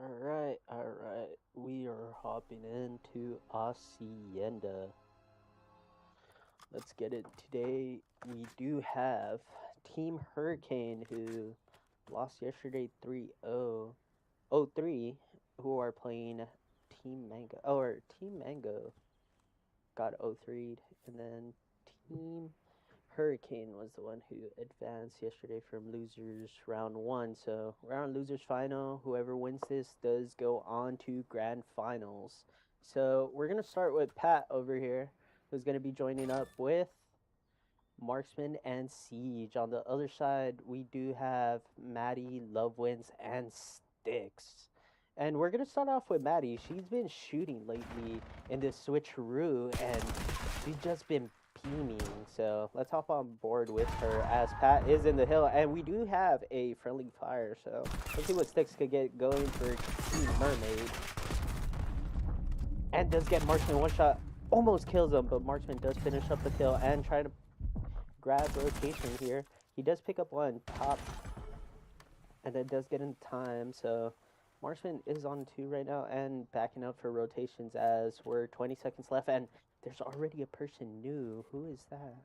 Alright. We are hopping into Hacienda. Let's get it. Today we do have Team Hurricane, who lost yesterday 3-0. 0-3, who are playing Team Mango. Or Team Mango got 0-3'd, and then Team Hurricane was the one who advanced yesterday from losers round one. So we're on losers final. Whoever wins this does go on to grand finals. So we're gonna start with Pat over here, who's gonna be joining up with Marksman and Siege. On the other side, we do have Maddie, Lovewins, and Sticks. And we're gonna start off with Maddie. She's been shooting lately in this Switcheroo, and she's just been beaming. So let's hop on board with her as Pat is in the hill, and we do have a friendly fire. So let's see what Sticks could get going for Team Mermaid. And does get Marksman one shot, almost kills him, but Marksman does finish up the kill and try to grab rotation here. He does pick up one top, and then does get in time. So Marksman is on 2 right now and backing up for rotations as we're 20 seconds left, and there's already a person new. Who is that?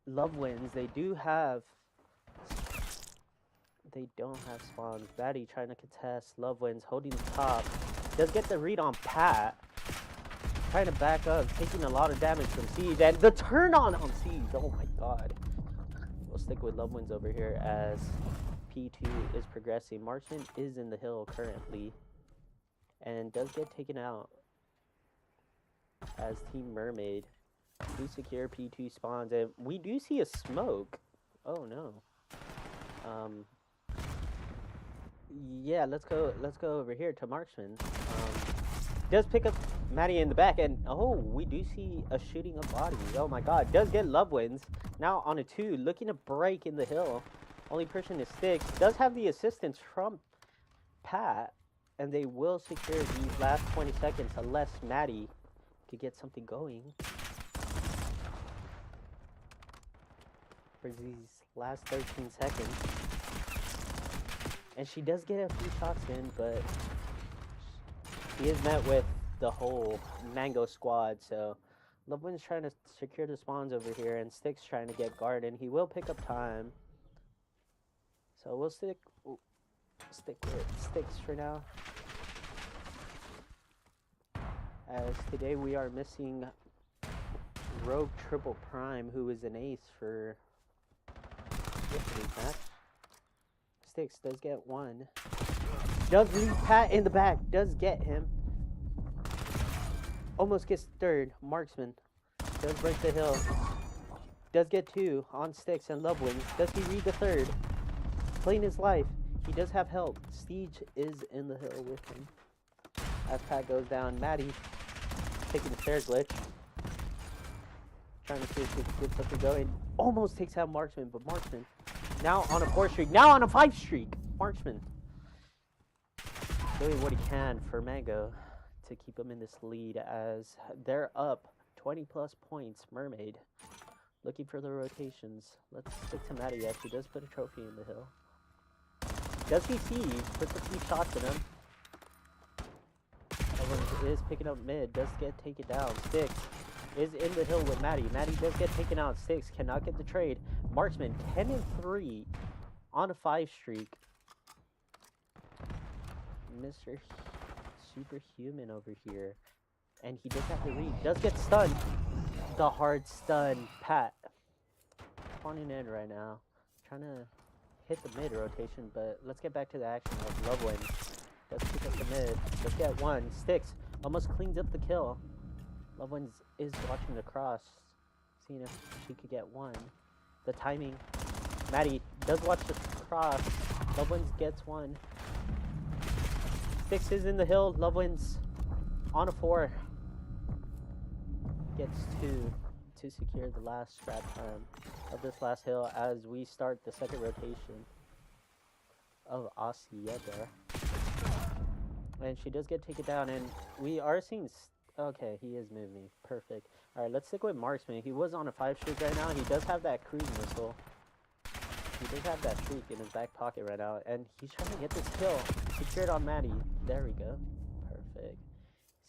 Love wins. They don't have spawns. Batty trying to contest. Love wins, holding the top. Does get the read on Pat. Trying to back up, taking a lot of damage from Siege, and the turn on Siege. Oh my god. We'll stick with Love wins over here as P2 is progressing. Marksman is in the hill currently and does get taken out as Team Mermaid do secure P2 spawns, and we do see a smoke. Oh no. Yeah, let's go over here to Marksman. Does pick up Maddie in the back, and oh, we do see a shooting of bodies. Oh my god. Does get Love wins. Now on a 2, looking to break in the hill. Only person is Sticks. Does have the assistance from Pat, and they will secure these last 20 seconds unless Maddie could get something going for these last 13 seconds. And she does get a few shots in, but he is met with the whole Mango squad. So Lovewin's trying to secure the spawns over here, and Sticks trying to get guard, and he will pick up time. So we'll stick with Sticks for now, as today we are missing Rogue Triple Prime, who is an ace for yesterday's match. Sticks does get one. Does leave Pat in the back. Does get him. Almost gets third. Marksman does break the hill. Does get 2 on Sticks and Love wins. Does he read the third? Playing his life. He does have help. Siege is in the hill with him as Pat goes down. Maddie taking the fair glitch, trying to see if he can get something going. Almost takes out Marksman, but Marksman now on a 4 streak, now on a 5 streak. Marksman doing what he can for Mango to keep him in this lead as they're up 20 plus points. Mermaid looking for the rotations. Let's stick to Maddie as she does put a trophy in the hill. Does he see? Puts a few shots in him. Everyone is picking up mid. Does get taken down. Sticks is in the hill with Maddie. Maddie does get taken out. Sticks cannot get the trade. Marksman 10-3 on a 5 streak. Mr. Superhuman over here, and he does have to read. Does get stunned. The hard stun. Pat spawning in right now, trying to hit the mid rotation, but let's get back to the action of Love wins. Does pick up the mid. Does get one. Sticks almost cleans up the kill. Love wins is watching the cross, seeing if she could get one. The timing. Maddie does watch the cross. Love wins gets one. Sticks is in the hill. Love wins on a 4. Gets 2 to secure the last scrap time of this last hill as we start the second rotation of Hacienda. And she does get taken down, and we are seeing... Okay, he is moving. Perfect. Alright, let's stick with Marksman. He was on a 5 streak right now. He does have that cruise missile. He does have that streak in his back pocket right now, and he's trying to get this kill. Secured on Maddie. There we go. Perfect.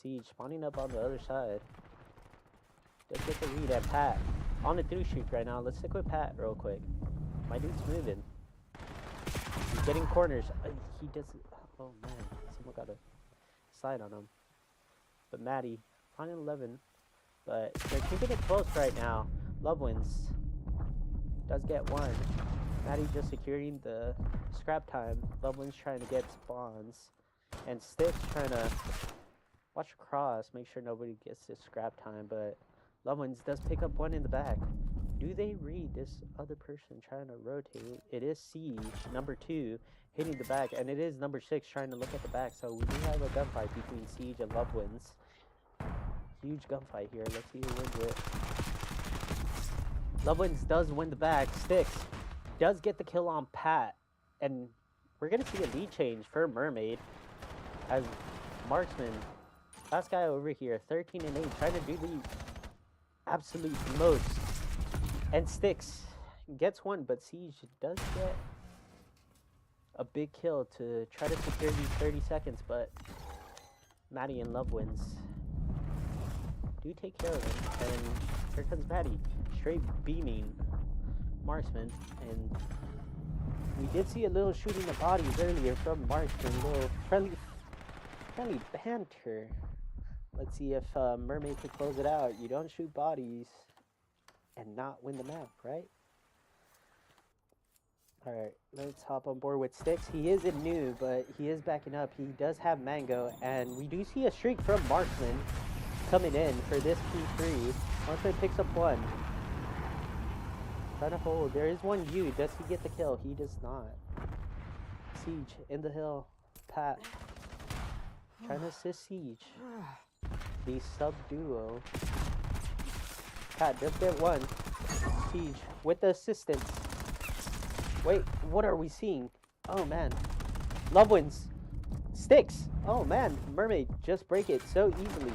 Siege spawning up on the other side. Does get the read at Pat. On the 3 streak right now. Let's stick with Pat real quick. My dude's moving. He's getting corners. He doesn't... Oh, man. Someone got a slide on him. But Maddie, on 11. But they're keeping it close right now. Love wins. Does get one. Maddie just securing the scrap time. Love wins trying to get spawns. And Sticks trying to watch across. Make sure nobody gets this scrap time. But Love wins does pick up one in the back. Do they read this other person trying to rotate? It is Siege, number 2, hitting the back. And it is number 6 trying to look at the back. So we do have a gunfight between Siege and Love wins. Huge gunfight here. Let's see who wins it. Love wins does win the back. Sticks does get the kill on Pat. And we're going to see a lead change for Mermaid. As Marksman, last guy over here, 13 and 8, trying to do the absolute most. And Sticks gets one, but Siege does get a big kill to try to secure these 30 seconds. But Maddie and Love wins do take care of him. And here comes Maddie, straight beaming Marksman. And we did see a little shooting the bodies earlier from Marksman, a little friendly banter. Let's see if Mermaid can close it out. You don't shoot bodies and not win the map, right? Alright, let's hop on board with Sticks. He is a new, but he is backing up. He does have Mango, and we do see a streak from Marksman coming in for this P3. Marksman picks up one. Trying to hold. There is one U. Does he get the kill? He does not. Siege in the hill. Pat trying to assist Siege. The sub duo. Pat does get one. Siege with the assistance. Wait, what are we seeing? Oh man. Love wins. Sticks. Oh man. Mermaid just break it so easily.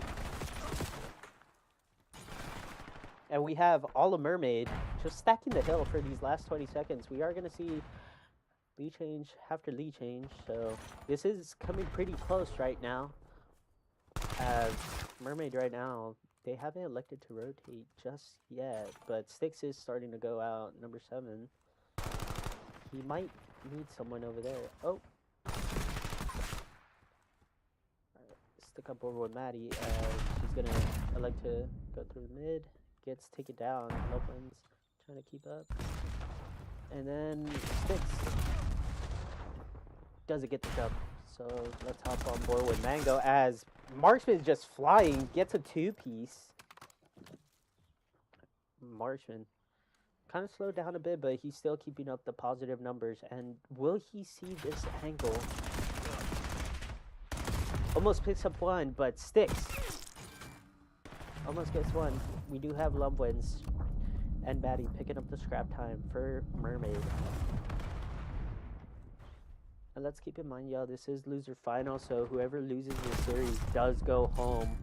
And we have all of Mermaid just stacking the hill for these last 20 seconds. We are going to see lead change after lead change. So this is coming pretty close right now. As Mermaid right now, they haven't elected to rotate just yet. But Sticks is starting to go out. Number 7. He might need someone over there. Oh. Stick up over with Maddie. She's going to elect to go through the mid. Gets taken down. Love wins trying to keep up. And then Sticks doesn't get the jump. So let's hop on board with Mango as Marksman is just flying. Gets a 2-piece. Marksman kind of slowed down a bit, but he's still keeping up the positive numbers. And will he see this angle? Almost picks up one, but Sticks almost gets one. We do have Love wins and Maddie picking up the scrap time for Mermaid. And let's keep in mind, y'all, this is loser final, so whoever loses this series does go home.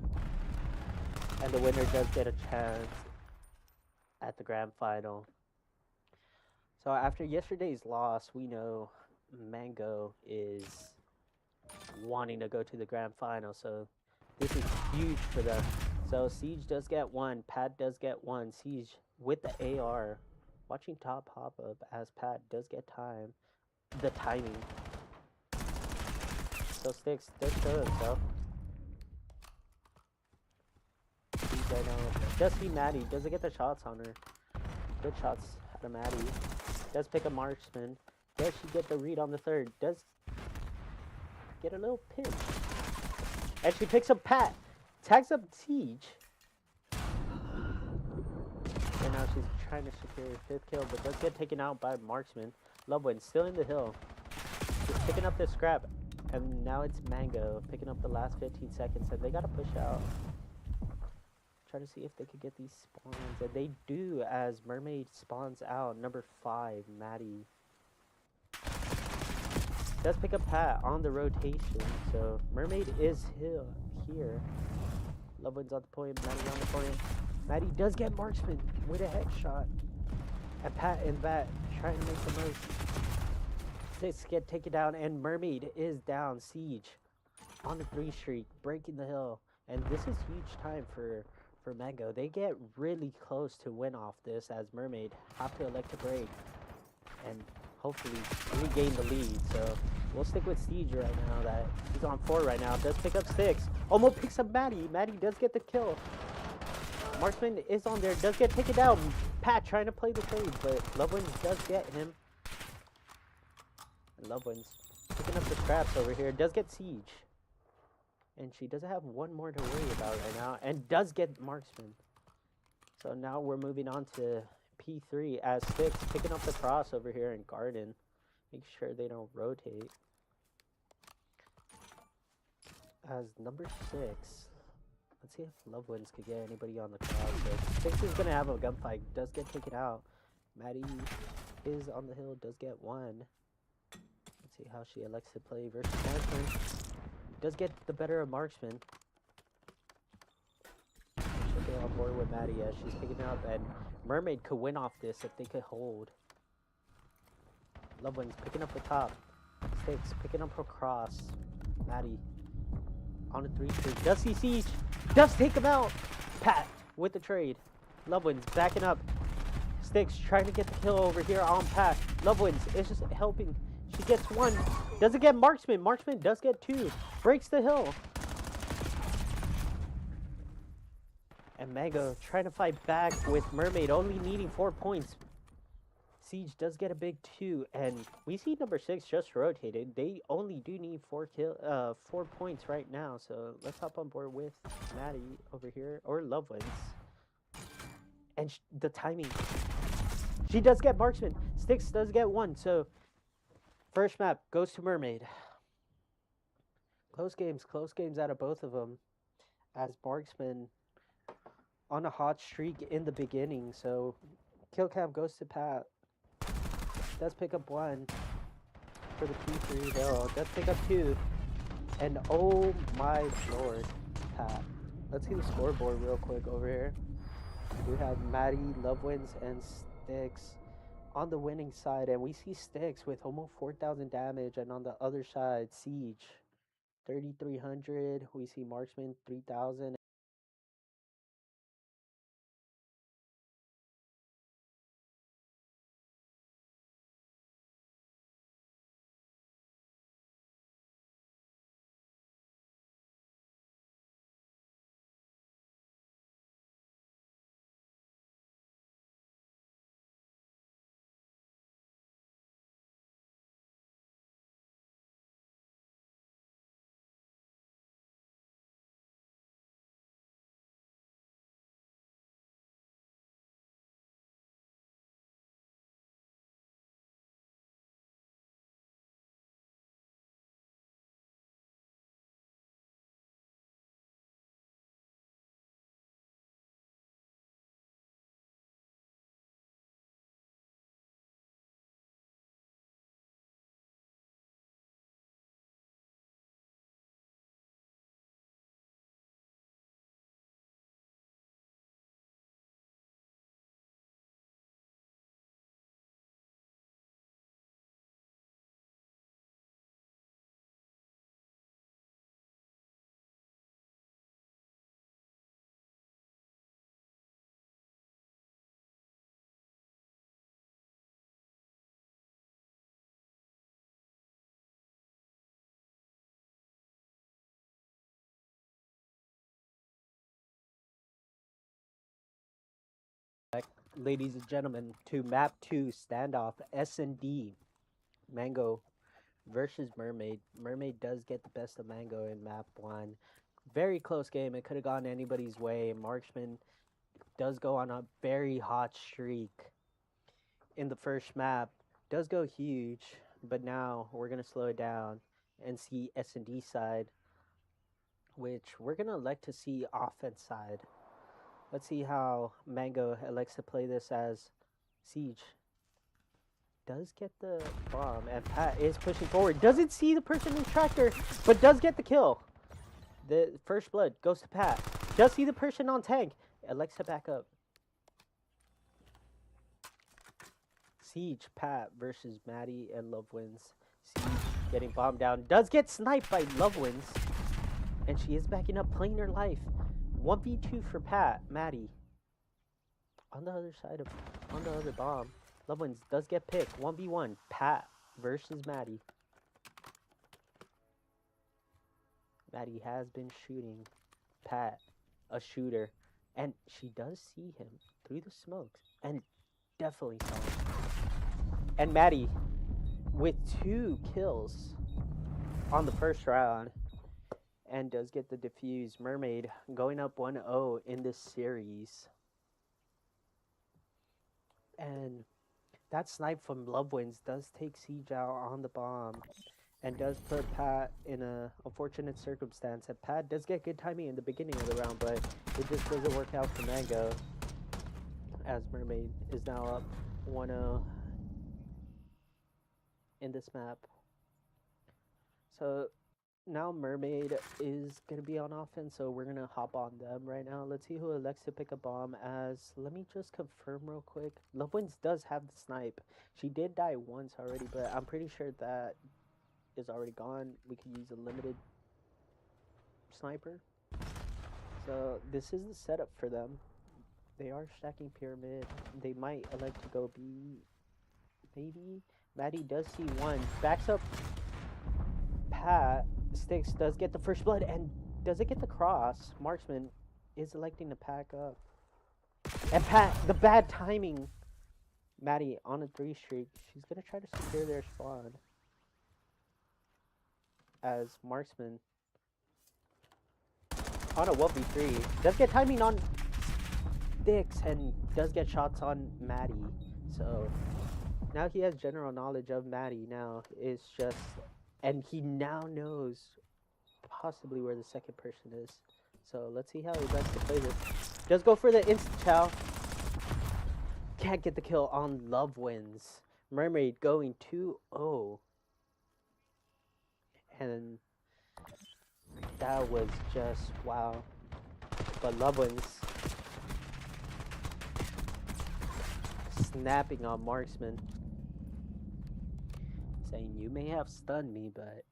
And the winner does get a chance at the grand final. So after yesterday's loss, we know Mango is wanting to go to the grand final, so this is huge for them. So Siege does get one, Pat does get one. Siege with the AR, watching top hop up as Pat does get the timing. So Sticks does show himself. Siege right now. Does see Maddie, doesn't get the shots on her. Good shots out of Maddie. Does pick a Marksman. Does she get the read on the third? Does get a little pinch. And she picks up Pat. Tags up Siege. And now she's trying to secure her 5th kill, but does get taken out by Marksman. Love wins still in the hill. Just picking up this scrap. And now it's Mango picking up the last 15 seconds. And they got to push out. Try to see if they could get these spawns. And they do as Mermaid spawns out. Number 5, Maddie. Does pick up Pat on the rotation. So Mermaid is here. Love wins on the point. Maddie on the point. Maddie does get Marksman with a headshot. And Pat in the back trying to make the most. Six get taken down, and Mermaid is down. Siege on the 3 streak, breaking the hill. And this is huge time for Mango. They get really close to win off this, as Mermaid have to elect to break and hopefully regain the lead. So we'll stick with Siege right now. That he's on 4 right now. Does pick up 6. Almost picks up Maddie. Maddie does get the kill. Marksman is on there. Does get taken down. Pat trying to play the trade, but Lovewins does get him. And Lovewins picking up the scraps over here. Does get Siege. And she doesn't have one more to worry about right now. And does get Marksman. So now we're moving on to P3 as Six picking up the cross over here in Garden. Make sure they don't rotate. As number 6. Let's see if Lovewins could get anybody on the cross. So Six is going to have a gunfight. Does get taken out. Maddie is on the hill. Does get 1. Let's see how she elects to play versus Marksman. Does get the better of Marksman. She'll get on board with Maddie as she's picking up. And Mermaid could win off this if they could hold. Lovewins picking up the top. Six picking up her cross. Maddie on a 3 streak. Does see Siege. Does take him out. Pat with the trade. Lovewins backing up. Sticks trying to get the kill over here on Pat. Lovewins is just helping. She gets 1. Doesn't get Marksman. Marksman does get 2. Breaks the hill. And Mango trying to fight back with Mermaid, only needing 4 points. Siege does get a big 2, and we see number 6 just rotated. They only do need 4 points right now, so let's hop on board with Maddie over here, or Lovewins. And the timing. She does get Marksman. Sticks does get 1, so first map goes to Mermaid. Close games out of both of them, as Marksman on a hot streak in the beginning, so kill cam goes to Pat. Does pick up 1 for the P3 hill. Does pick up 2. And oh my lord, Pat. Let's see the scoreboard real quick over here. We have Maddie, Lovewins, and Sticks on the winning side. And we see Sticks with almost 4,000 damage. And on the other side, Siege, 3,300. We see Marksman, 3,000. Ladies and gentlemen, to map 2 standoff S&D. Mango versus Mermaid. Mermaid does get the best of Mango in map 1. Very close game. It could have gone anybody's way. Marksman does go on a very hot streak in the first map. Does go huge, but now we're going to slow it down and see S&D side, which we're going to elect to see offense side. Let's see how Mango elects to play this as Siege. Does get the bomb, and Pat is pushing forward. Doesn't see the person in tractor, but does get the kill. The first blood goes to Pat. Does see the person on tank. Elects to back up. Siege, Pat versus Maddie and Lovewins. Siege getting bombed down. Does get sniped by Lovewins. And she is backing up, playing her life. 1v2 for Pat, Maddie. On the other side of, on the other bomb. Lovewins does get picked. 1v1, Pat versus Maddie. Maddie has been shooting Pat, a shooter. And she does see him through the smokes. And definitely saw him. And Maddie with 2 kills on the first round. And does get the defuse. Mermaid going up 1-0 in this series. And that snipe from Lovewins does take Siege out on the bomb. And does put Pat in a unfortunate circumstance. And Pat does get good timing in the beginning of the round, but it just doesn't work out for Mango. As Mermaid is now up 1-0 in this map. So now Mermaid is going to be on offense, so we're going to hop on them right now. Let's see who elects to pick a bomb as... Let me just confirm real quick. Lovewins does have the snipe. She did die once already, but I'm pretty sure that is already gone. We could use a limited sniper. So this is the setup for them. They are stacking pyramid. They might elect to go B. Maybe. Maddie does see one. Backs up Pat. Sticks does get the first blood and does it get the cross. Marksman is electing to pack up. And Pat, the bad timing. Maddie on a 3 streak. She's going to try to secure their spawn. As Marksman on a 1v3 does get timing on Sticks and does get shots on Maddie. So now he has general knowledge of Maddie. Now it's just, and he now knows possibly where the second person is. So let's see how he likes to play this. Does go for the instant chow. Can't get the kill on Lovewins. Mermaid going 2-0. And that was just wow. But Lovewins snapping on Marksman, saying you may have stunned me, but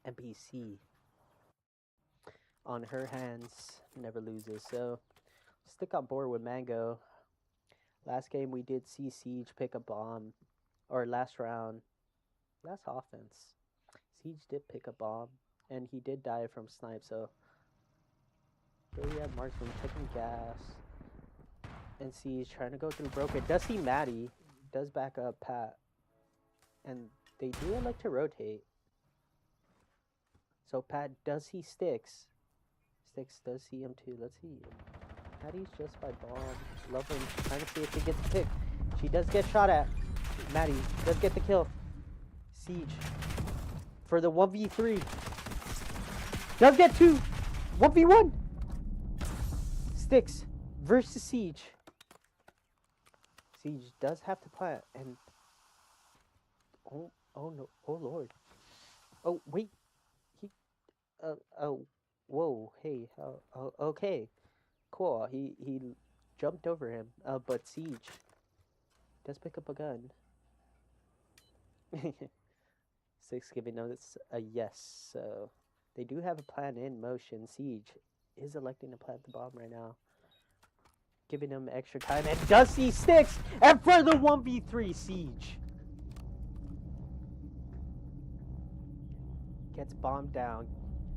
NPC on her hands never loses. So stick on board with Mango. Last game we did see Siege pick a bomb, or last round. That's offense. Siege did pick a bomb, and he did die from snipe, so there we have Marksman taking gas. And Siege trying to go through broken. Does see Maddie. Does back up Pat. And they do elect to rotate. So Pat does see Sticks. Sticks does see him too. Let's see. Maddie's just by bomb. Love him. Trying to see if he gets the pick. She does get shot at. Maddie does get the kill. Siege for the 1v3. Does get 2. 1v1. Sticks versus Siege. Siege does have to plant, and oh no, oh lord. Oh wait. Whoa, hey, okay. Cool. He jumped over him. But Siege does pick up a gun. Six giving notice a yes. So they do have a plan in motion. Siege is electing to plant the bomb right now, giving him extra time, and does see Sticks, and for the 1v3, Siege gets bombed down,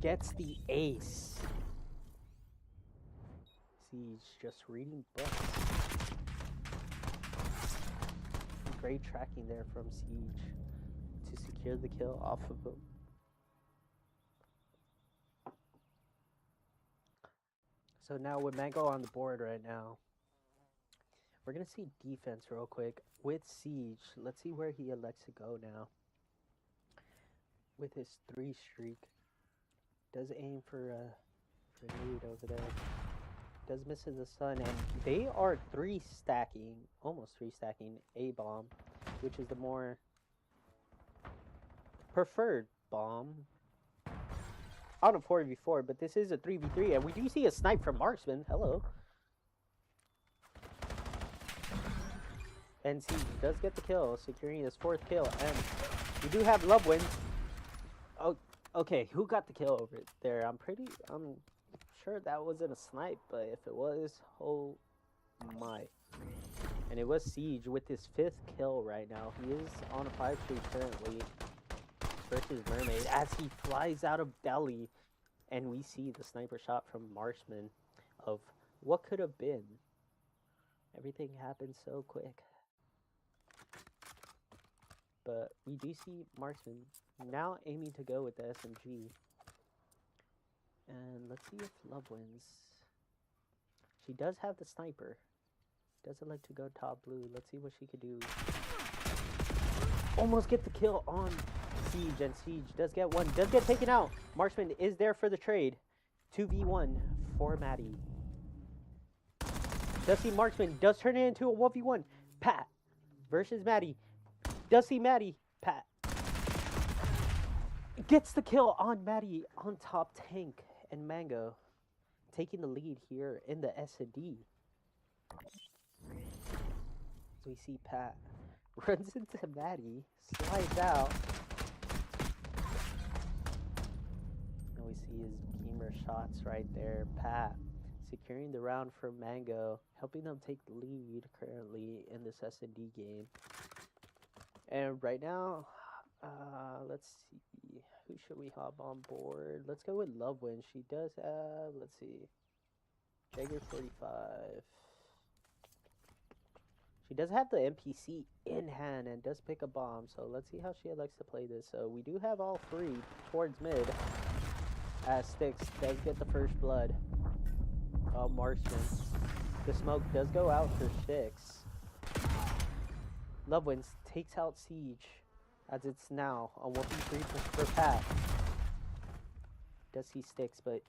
gets the ace. Siege just reading books. Great tracking there from Siege to secure the kill off of him. So now with Mango on the board right now, we're going to see defense real quick with Siege. Let's see where he elects to go now. With his 3 streak. Does aim for a grenade over there. Does misses the sun, and they are 3 stacking, almost 3 stacking a bomb, which is the more preferred bomb on a 4v4, but this is a 3v3, and we do see a snipe from Marksman. Hello. And Siege does get the kill, securing his 4th kill. And we do have Lovewin. Oh, okay. Who got the kill over there? I'm sure that wasn't a snipe, but if it was, oh my. And it was Siege with his 5th kill right now. He is on a 5-3 currently versus Mermaid as he flies out of belly. And we see the sniper shot from Marksman of what could have been. Everything happened so quick. But we do see Marksman now aiming to go with the SMG. And let's see if Love wins. She does have the sniper. Doesn't like to go top blue. Let's see what she could do. Almost get the kill on Siege, and Siege does get one. Does get taken out. Marksman is there for the trade. 2v1 for Maddie. Does see Marksman does turn it into a 1v1. Pat versus Maddie. Does see Maddie. Pat gets the kill on Maddie on top tank, and Mango taking the lead here in the S&D. We see Pat runs into Maddie, slides out, and we see his beamer shots right there. Pat securing the round for Mango, helping them take the lead currently in this S&D game. And right now, let's see, who should we hop on board? Let's go with Lovewin. She does have, let's see, Jagger 45. She does have the NPC in hand and does pick a bomb, so let's see how she likes to play this. So we do have all 3 towards mid, as Styx does get the first blood. Marksman. The smoke does go out for Styx. Lovewin takes out Siege, as it's now a 1v3 for Pat. Does see Styx, but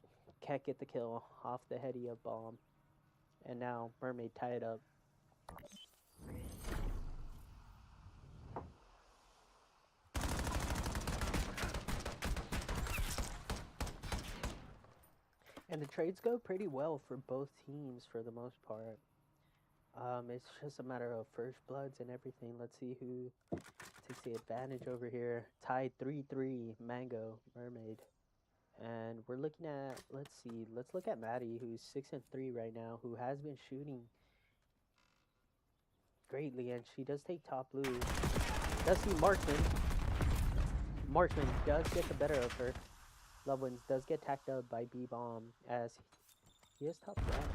can't get the kill off the heady of bomb. And now Mermaid tie it up. And the trades go pretty well for both teams for the most part. It's just a matter of first bloods and everything. Let's see who takes the advantage over here. Tied 3-3, Mango, Mermaid. And we're looking at, let's look at Maddie, who's 6-3 right now, who has been shooting greatly, and she does take top blue. Does see Marksman. Marksman does get the better of her. Lovewin does get tacked up by B-Bomb as he has top rounds.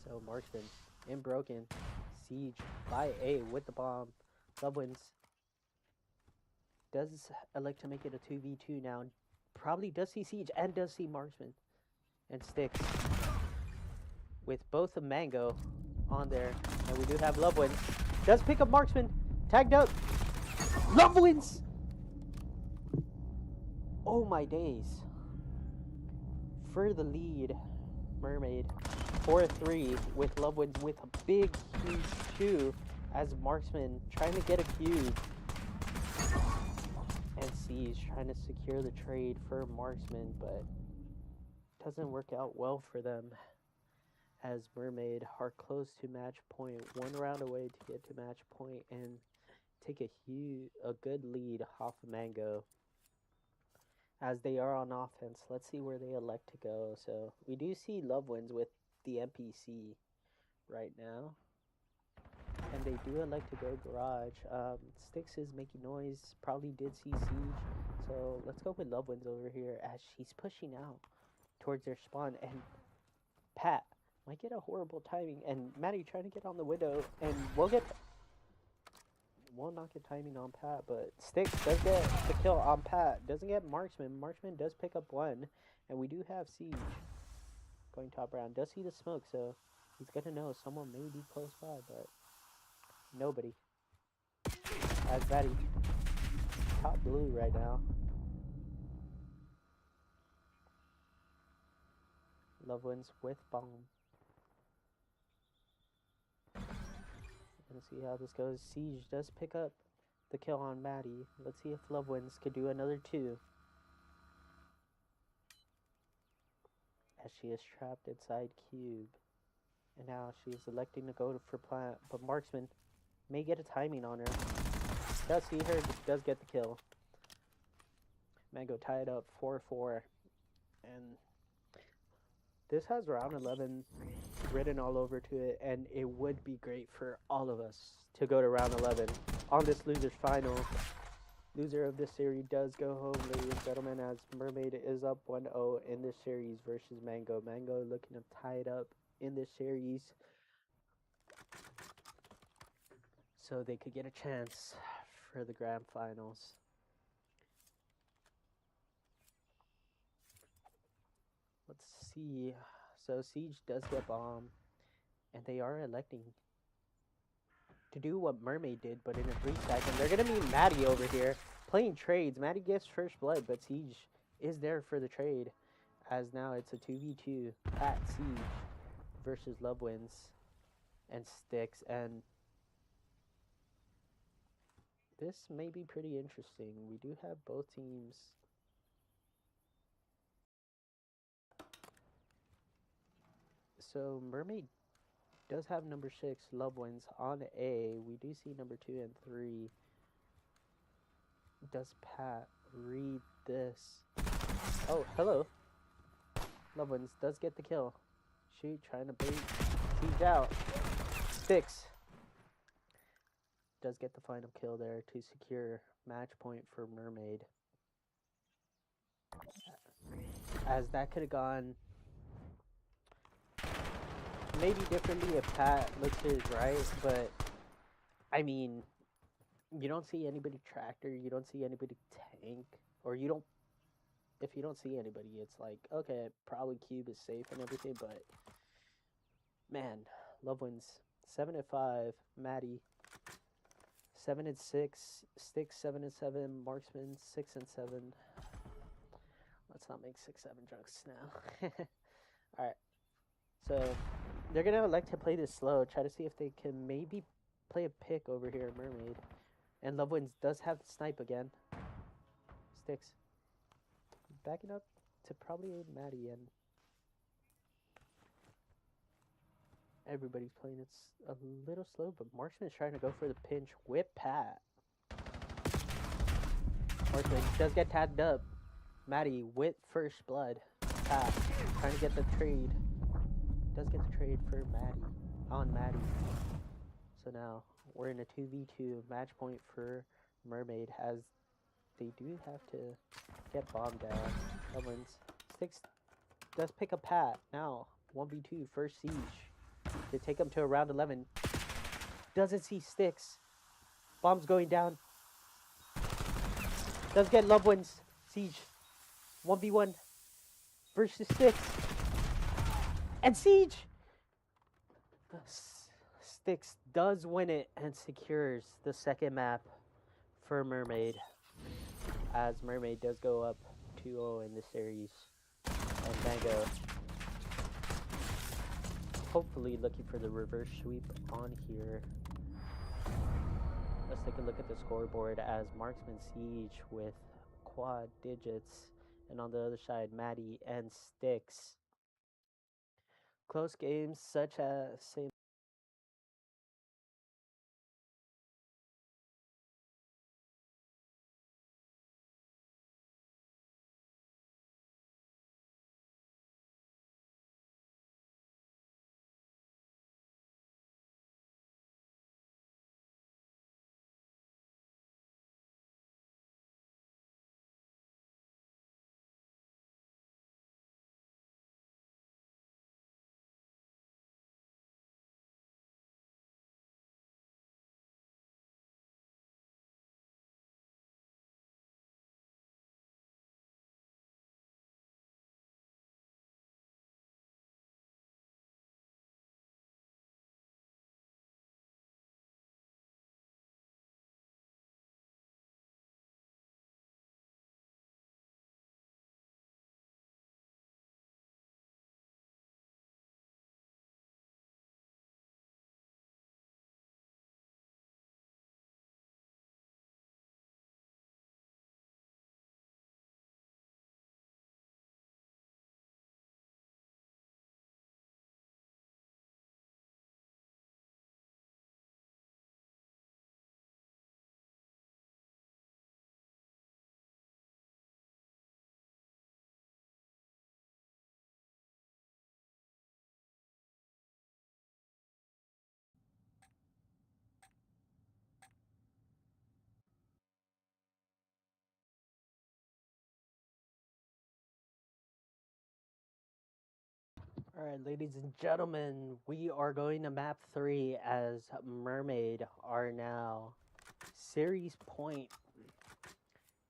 So Marksman in broken. Siege by A with the bomb. Lovewin does elect to make it a 2v2 now. Probably does see Siege and does see Marksman. And Styx with both the Mango on there. And we do have Lovewin. Does pick up Marksman. Tagged up. Lovewin! Oh my days. For the lead, Mermaid 4-3 with Lovewin with a big, huge 2 as Marksman trying to get a cube. And Siege trying to secure the trade for Marksman, but doesn't work out well for them as Mermaid are close to match point. 1 round away to get to match point and take a good lead off of Mango. As they are on offense, let's see where they elect to go. So we do see Lovewin with the NPC right now, and they do elect to go garage. Styx is making noise, probably did see Siege, so let's go with Lovewin over here as she's pushing out towards their spawn, and Pat might get a horrible timing, and Maddie trying to get on the window, and we'll not get timing on Pat, but Styx does get the kill on Pat. Doesn't get Marksman. Marksman does pick up 1, and we do have Siege going top round. Does see the smoke, so he's gonna know someone may be close by, but nobody. As Maddie top blue right now. Lovewin with bomb. Let's see how this goes. Siege does pick up the kill on Maddie. Let's see if Lovewin could do another 2. As she is trapped inside cube. And now she's electing to go for plant, but Marksman may get a timing on her. Does see her, does get the kill. Mango tied up 4-4. And this has round 11 written all over to it, and it would be great for all of us to go to round 11 on this loser's final. Loser of this series does go home, ladies and gentlemen, as Mermaid is up 1-0 in this series versus Mango. Mango looking to tie it up in this series so they could get a chance for the grand finals. Let's see. So Siege does get bomb, and they are electing to do what Mermaid did, but in a 3-second. They're going to meet Maddie over here playing trades. Maddie gets first blood, but Siege is there for the trade, as now it's a 2v2 at Siege versus Love Wins and Sticks. And this may be pretty interesting. We do have both teams. So Mermaid does have number 6, Love Wins, on A. We do see number 2 and 3. Does Pat read this? Oh, hello. Love Wins does get the kill. Shoot, trying to bait Siege out. Sticks does get the final kill there to secure match point for Mermaid. As that could have gone maybe differently if Pat looks to his right, but I mean, you don't see anybody tractor, you don't see anybody tank, or you don't, if you don't see anybody, it's like, okay, probably Cube is safe and everything, but man, Love Wins 7-5, Maddie 7-6, Sticks 7-7, Marksman 6-7. Let's not make 6-7 jokes now. Alright. So they're gonna elect to play this slow, try to see if they can maybe play a pick over here at Mermaid. And Love Wins does have snipe again. Sticks backing up to probably aid Maddie, and everybody's playing it's a little slow, but Marksman is trying to go for the pinch with Pat. Marksman does get tagged up. Maddie with first blood. Pat trying to get the trade. Does get the trade for Maddie. On Maddie. So now we're in a 2v2 match point for Mermaid, as they do have to get bombed down. That wins. Sticks does pick a Pat. Now 1v2 first Siege to take him to around 11. Doesn't see Sticks. Bomb's going down. Does get Love Wins. Siege 1v1 versus Sticks. And Siege! Sticks does win it and secures the second map for Mermaid, as Mermaid does go up 2-0 in this series. And Mango hopefully looking for the reverse sweep on here. Let's take a look at the scoreboard, as Marksman Siege with quad digits, and on the other side Maddie and Sticks. Close games such as same Alright, ladies and gentlemen, we are going to map 3 as Mermaid are now series point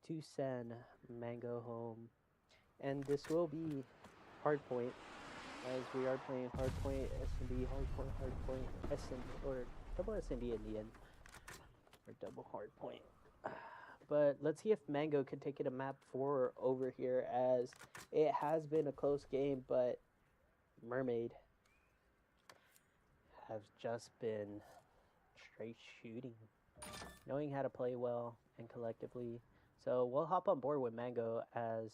to send Mango home. And this will be hardpoint, as we are playing hardpoint, S&D, hardpoint, S&D, or double S&D in the end, or double hardpoint. But let's see if Mango can take it to map 4 over here, as it has been a close game, but Mermaid have just been straight shooting, knowing how to play well and collectively. So we'll hop on board with Mango as,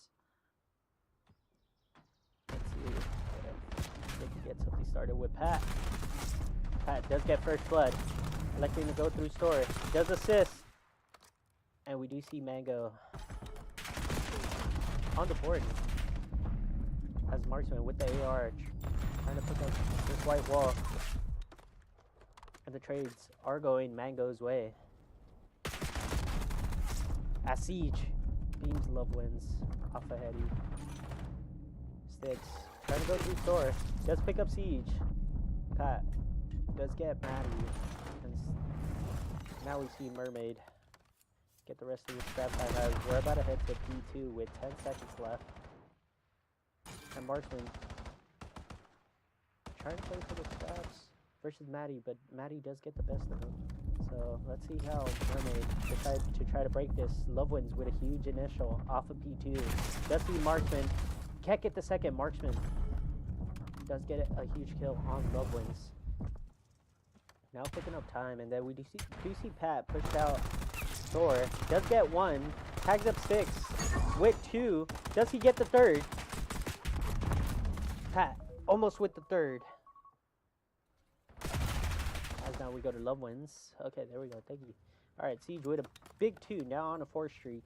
let's see if they can get something started with Pat. Pat does get first blood, electing to go through store, does assist, and we do see Mango on the board as marksman with the AR, trying to pick up this white wall. And the trades are going Mango's way. As Siege beams love wins off a heady. Sticks trying to go through store. Does pick up Siege. Pat does get Maddie. And now we see Mermaid get the rest of the scrap time as we're about to head to P2 with 10 seconds left. And Marksman trying to play for the scraps versus Maddie, but Maddie does get the best of him. So let's see how Mermaid decides to try to break this. Love wins with a huge initial off of P2. Does see Marksman. Can't get the second. Marksman does get a huge kill on Love wins. Now picking up time, and then we do see Pat pushed out Thor. Does get one. Tags up 6 with 2. Does he get the third? Pat almost with the third. As now we go to Love wins. Okay, there we go. Thank you. Alright, Siege with a big 2. Now on a 4 streak.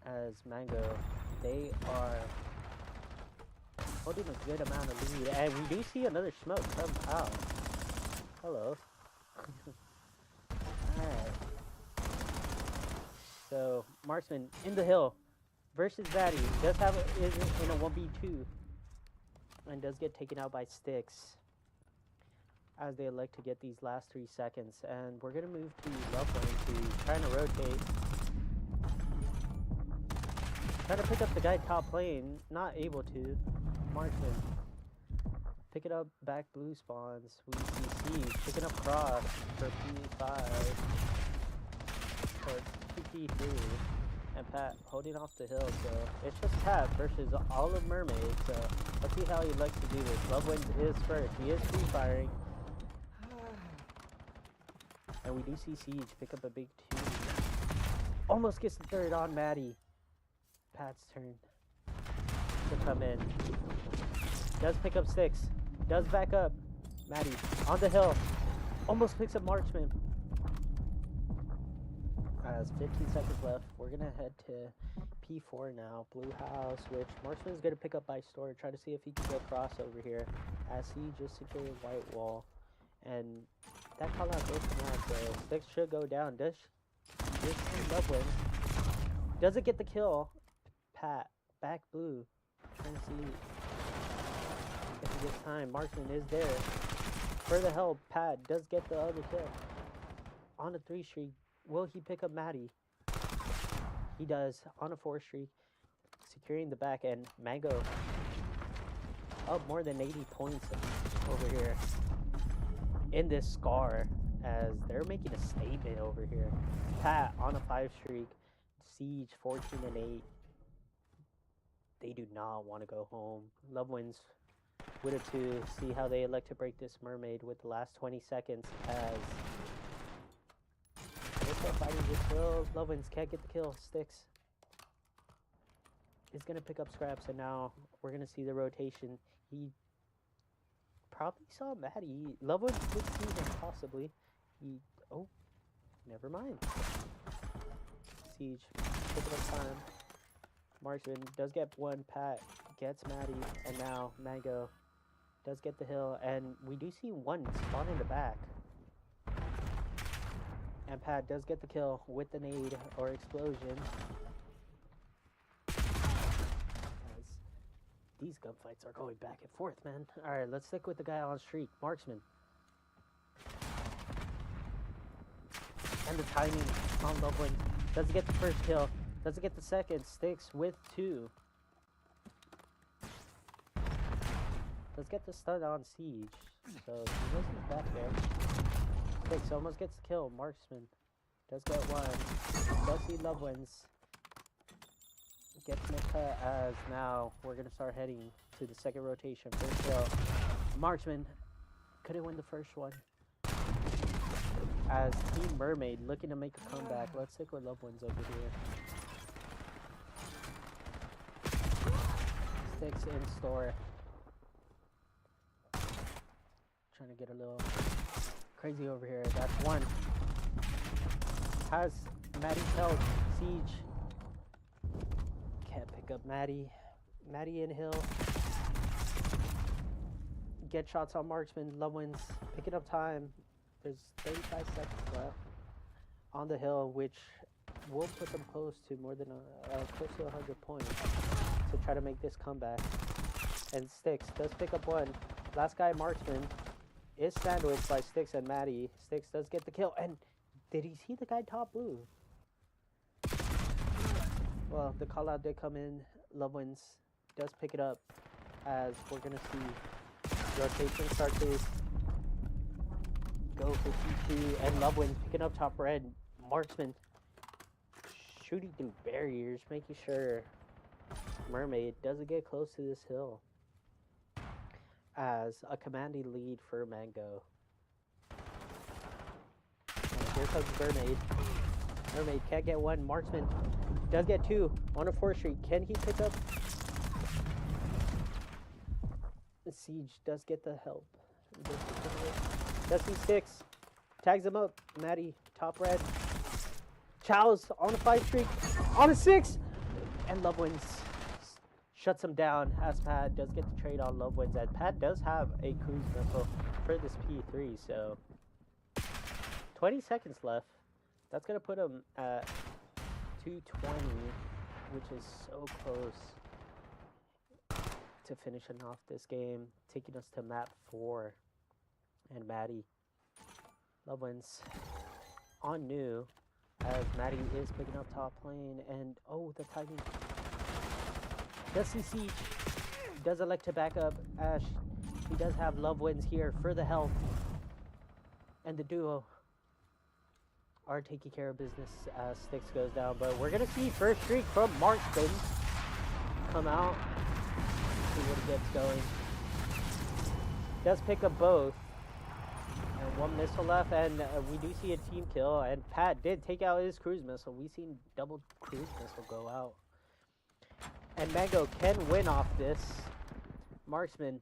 As Mango, they are holding a good amount of lead. And we do see another smoke somehow. Hello. Alright. So, Marksman in the hill versus Batty. Does have is in a 1v2. And does get taken out by Sticks as they elect to get these last 3 seconds. And we're going to move to Love Lane to trying to rotate. Trying to pick up the guy top lane. Not able to. Marksman pick it up back blue spawns. We see Siege picking up cross for P5. Or P3. And Pat holding off the hill, so it's just Pat versus all of Mermaid. So let's see how he likes to do this. Love wins is first. He is free firing. And we do see Siege pick up a big 2. Almost gets the third on Maddie. Pat's turn to come in. Does pick up 6. Does back up. Maddie on the hill. Almost picks up Marksman. Has 15 seconds left. We're going to head to P4 now. Blue house, which Marksman is going to pick up by store. Try to see if he can get cross over here. As he just secured white wall. And that call out goes now, so Sticks should go down. Does Love wins. Doesn't get the kill. Pat, back blue. Trying to see if he gets time. Marksman is there. For the help, Pat does get the other kill. On a 3 streak. Will he pick up Maddie? He does. On a 4 streak. Securing the back end. Mango up more than 80 points over here. In this Scar. As they're making a statement over here. Pat on a 5 streak. Siege 14 and 8. They do not want to go home. Love wins with a 2. See how they elect to break this Mermaid with the last 20 seconds as they're fighting with kills. Love wins can't get the kill. Sticks is going to pick up scraps, and now we're going to see the rotation. He probably saw Maddie. Love wins did see him possibly. Oh, never mind. Siege picking up time. Marksman does get 1. Pat gets Maddie, and now Mango does get the hill, and we do see 1 spawn in the back. And Pat does get the kill with the nade or explosion. These gunfights are going back and forth, man. Alright, let's stick with the guy on streak. Marksman. And the timing on Loveland. Doesn't get the first kill. Doesn't get the second. Sticks with 2. Does get the stun on Siege. So he knows he's back there. Sticks almost gets the kill. Marksman does get 1. Does see Lovewins. Gets cut as now we're going to start heading to the second rotation. First kill. Marksman couldn't win the first one. As Team Mermaid looking to make a comeback. Let's stick with Lovewins over here. Sticks in store. Trying to get a little crazy over here. That's 1. Has Maddie held Siege. Can't pick up Maddie. Maddie in hill. Get shots on Marksman. Lovewins picking up time. There's 35 seconds left on the hill, which will put them close to more than close to 100 points to try to make this comeback. And Sticks does pick up 1. Last guy, Marksman, is sandwiched by Sticks and Maddie. Sticks does get the kill. And did he see the guy top blue? Well, the call out did come in. Lovewins does pick it up as we're going to see rotation start to go for T2. And Lovewins picking up top red. Marksman shooting through barriers, making sure Mermaid doesn't get close to this hill. As a commanding lead for Mango. And here comes Mermaid. Mermaid can't get 1. Marksman does get 2 on a 4th streak. Can he pick up? Siege does get the help. Does he Sticks? Tags him up. Maddie, top red. Chow's on a 5 streak. On a 6! And Lovewins shuts him down as Pat does get the trade on Lovewins. And Pat does have a cruise missile for this P3, so 20 seconds left. That's going to put him at 220, which is so close to finishing off this game, taking us to map 4. And Maddie Lovewins on new as Maddie is picking up top lane. And oh, the timing. Does he Siege? Does elect to back up Ash. He does have Lovewins here for the health. And the duo are taking care of business as Sticks goes down. But we're going to see first streak from Marksman come out. See what he gets going. Does pick up both. And 1 missile left, and we do see a team kill. And Pat did take out his cruise missile. We've seen double cruise missile go out. And Mango can win off this. Marksman,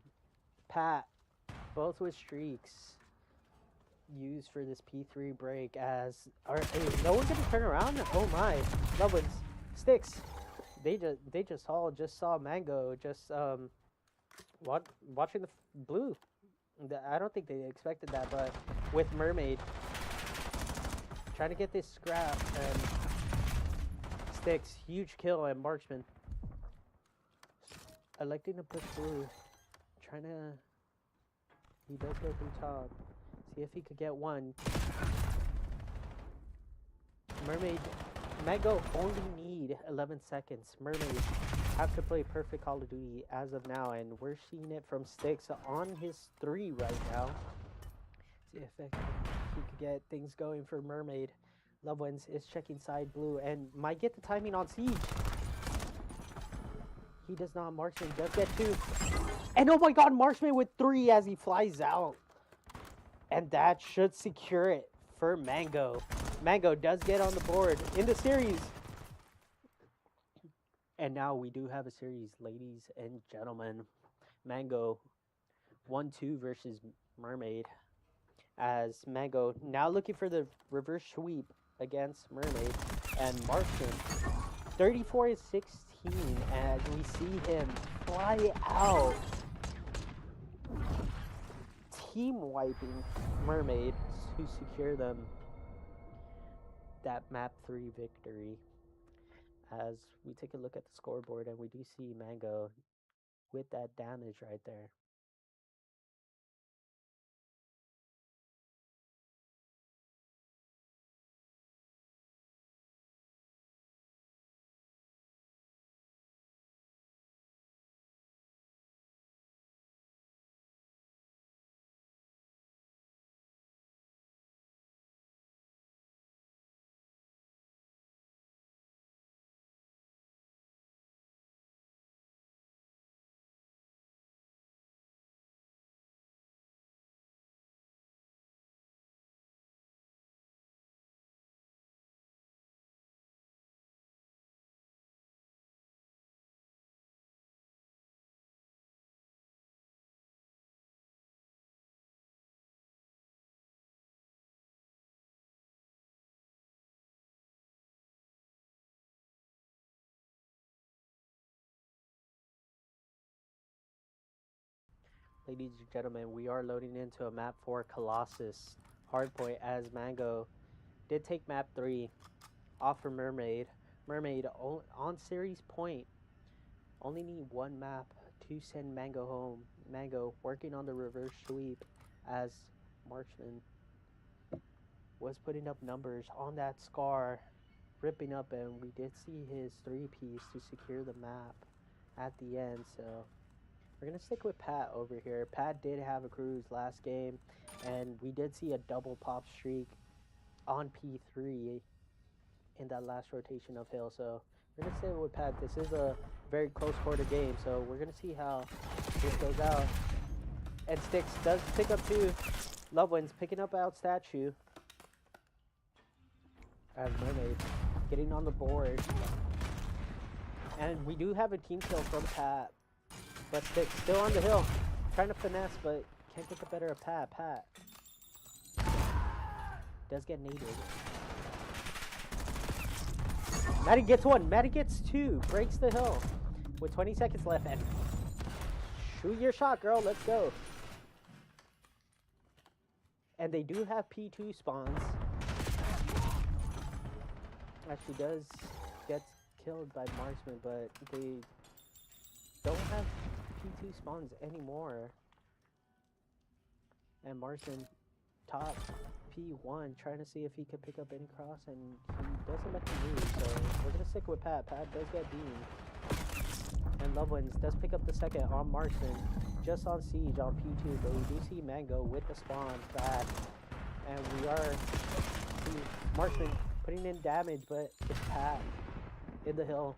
Pat, both with streaks used for this P3 break. As is no one gonna turn around? Oh my! Lovewins, Sticks. They just all saw Mango just watching the blue. I don't think they expected that, but with Mermaid trying to get this scrap, and Sticks, huge kill, and Marksman electing to push through, he does go through top, see if he could get 1. Mermaid, Mango only need 11 seconds. Mermaid have to play perfect Call of Duty as of now, and we're seeing it from Sticks on his 3 right now. See if he could get things going for Mermaid. Lovewins is checking side blue and might get the timing on Siege. He does not. Marksman does get 2. And oh my god, Marksman with 3 as he flies out. And that should secure it for Mango. Mango does get on the board in the series. And now we do have a series, ladies and gentlemen. Mango 1-2 versus Mermaid. As Mango now looking for the reverse sweep against Mermaid. And Marksman 34-16 as we see him fly out. Team wiping Mermaid to secure them that map 3 victory. As we take a look at the scoreboard, and we do see Mango with that damage right there. Ladies and gentlemen, we are loading into a map 4 Colossus hardpoint as Mango did take map 3 off for Mermaid. Mermaid on series point only need one map to send Mango home. Mango working on the reverse sweep as Marksman was putting up numbers on that Scar, ripping up, and we did see his 3-piece to secure the map at the end. So we're going to stick with Pat over here. Pat did have a cruise last game, and we did see a double pop streak on P3 in that last rotation of Hill. So we're going to stay with Pat. This is a very close quarter game, so we're going to see how this goes out. And Styx does pick up 2. Love Wins picking up out Statue as Mermaid getting on the board. And we do have a team kill from Pat. But Styx still on the hill, trying to finesse, but can't get the better of Pat. Pat does get naded. Maddie gets 1, Maddie gets 2, breaks the hill with 20 seconds left, and shoot your shot, girl, let's go. And they do have P2 spawns. Actually does get killed by Marksman, but they don't have P2 spawns anymore. And Marksman top P1 trying to see if he could pick up any cross, and he doesn't let them move, so we're gonna stick with Pat. Pat does get beamed. And Love Wins does pick up the second on Marksman, just on Siege on P2, but we do see Mango with the spawn back. And we are see Marksman putting in damage, but it's Pat in the hill.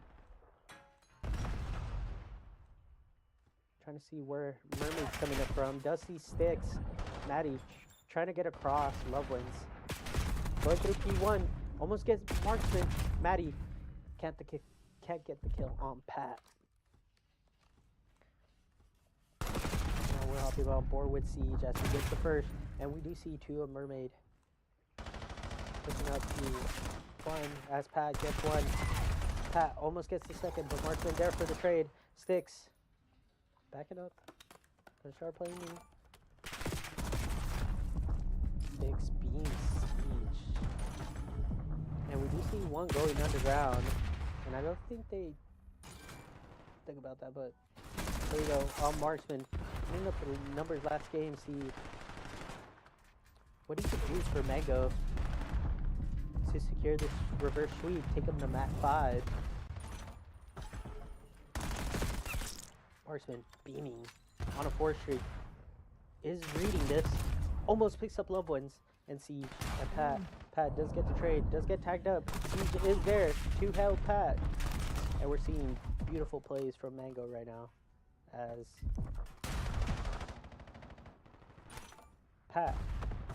Trying to see where Mermaid's coming up from. Does see Styx. Maddie trying to get across. Love Wins. Going through P1. Almost gets Marksman. Maddie can't get the kill on Pat. Now we're hopping on board with Siege as he gets the first. And we do see 2 of Mermaid. Pushing up to 1 as Pat gets 1. Pat almost gets the second, but Marksman there for the trade. Styx backing up. Gonna start playing me. Styx beams Siege. And we do see 1 going underground. And I don't think they think about that, but there you go. Marksman putting up the numbers last game. See what he could do for Mango to secure this reverse sweep. Take him to map 5. Marksman beaming on a 4 streak. Is reading this. Almost picks up Love Wins and Siege. And Pat does get the trade. Does get tagged up. Siege is there to help Pat. And we're seeing beautiful plays from Mango right now. As Pat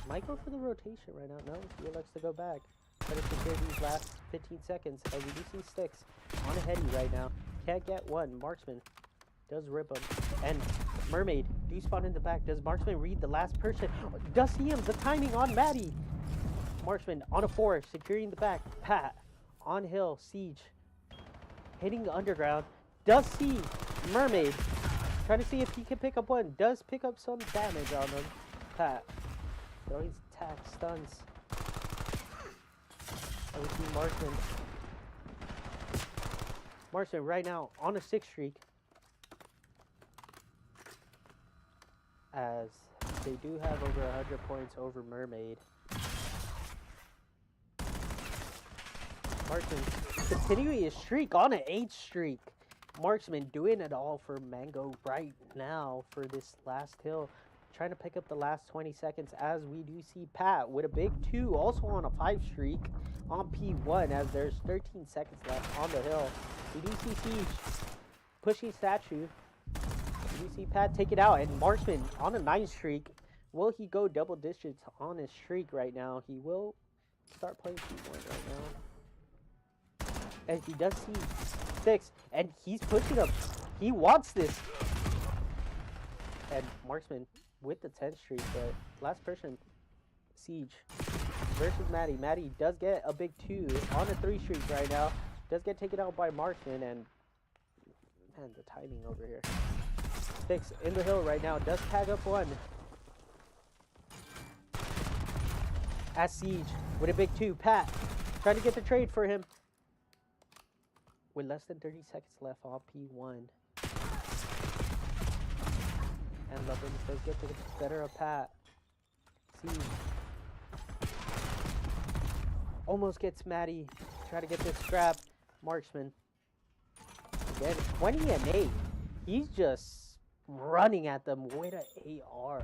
might go for the rotation right now. No, he elects to go back. Try to secure these last 15 seconds. And we do see Styx on a heady right now. Can't get 1. Marksman does rip him. And Mermaid do spawn in the back. Does Marksman read the last person? Does see him. The timing on Maddie. Marksman on a 4, securing the back. Pat on hill. Siege hitting the underground. Does see Mermaid. Trying to see if he can pick up 1. Does pick up some damage on him. Pat throwing attack stuns. And we see Marksman. Marksman right now on a 6 streak. as they do have over 100 points over Mermaid. Marksman continuing his streak on an 8th streak. Marksman doing it all for Mango right now for this last hill. Trying to pick up the last 20 seconds as we do see Pat with a big 2, also on a 5 streak on P1 as there's 13 seconds left on the hill. We do see Siege pushing Statue. We do see Pat take it out, and Marksman on a 9 streak. Will he go double digits on his streak right now? He will start playing P1 right now. And he does see 6, and he's pushing him. He wants this. And Marksman with the 10th streak, but last person, Siege versus Maddie. Maddie does get a big 2 on a 3 streak right now. Does get taken out by Marksman, and man, the timing over here. Sticks in the hill right now. Does tag up 1. As Siege with a big 2. Pat trying to get the trade for him. With less than 30 seconds left on P1. And Lovins does get the better of Pat. Siege almost gets Maddie. Try to get this scrap. Marksman. Again, 20 and 8. He's just running at them with an AR.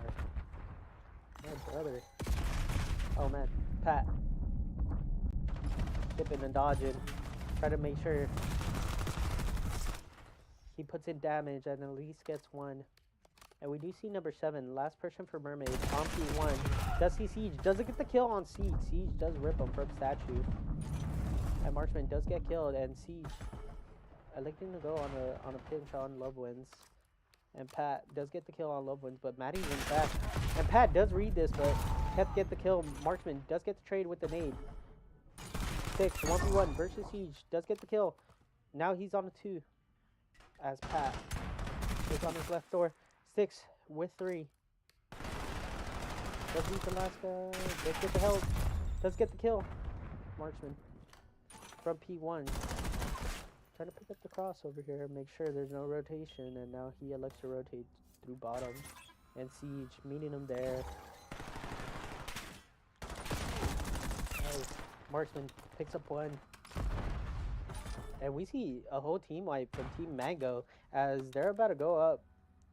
My brother. Oh man. Pat. Dipping and dodging. Try to make sure he puts in damage and at least gets 1. And we do see number 7, last person for Mermaid, on P1. Does see Siege, doesn't get the kill on Siege. Siege does rip him from Statue. And Marksman does get killed, and Siege electing to go on a pinch on Lovewins. And Pat does get the kill on Lovewins, but Maddie wins back. And Pat does read this, but can't get the kill. Marksman does get the trade with the nade. 6, 1v1 versus Siege, does get the kill. Now he's on a 2. As Pat is on his left door. 6 with 3. Does beat the last guy. Does get the help. Does get the kill. Marksman from P1. Trying to pick up the cross over here. Make sure there's no rotation. And now he elects to rotate through bottom. And Siege meeting him there. Nice. Marksman picks up 1. And we see a whole team wipe from Team Mango as they're about to go up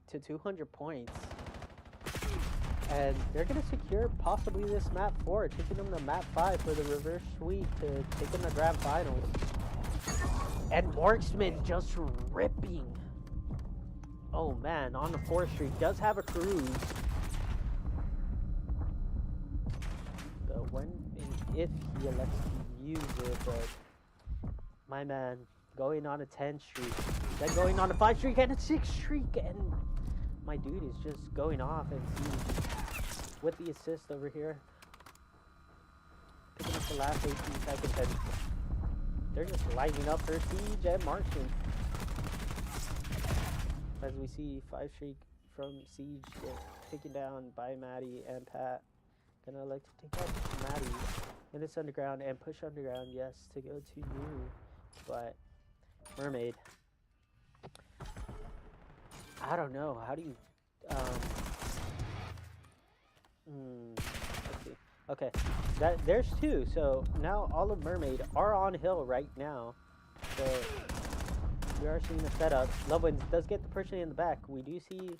to 200 points. And they're going to secure possibly this map 4, taking them to map 5 for the reverse sweep to take them to grand finals. And Marksman just ripping. Oh man, on the 4th streak, does have a cruise. But when and if he elects to use it, but my man going on a 10 streak, then going on a 5 streak and a 6 streak, and my dude is just going off. And Siege with the assist over here, picking up the last 18 seconds, and they're just lighting up for Siege and Marksman. As we see 5 streak from Siege get taken down by Maddie and Pat. Gonna like to take out Maddie in this underground and push underground, yes, to go to new. But Mermaid, I don't know. How do you let's see. Okay, there's 2. So now all of Mermaid are on hill right now. So we are seeing the setup. Lovewins does get the person in the back. We do see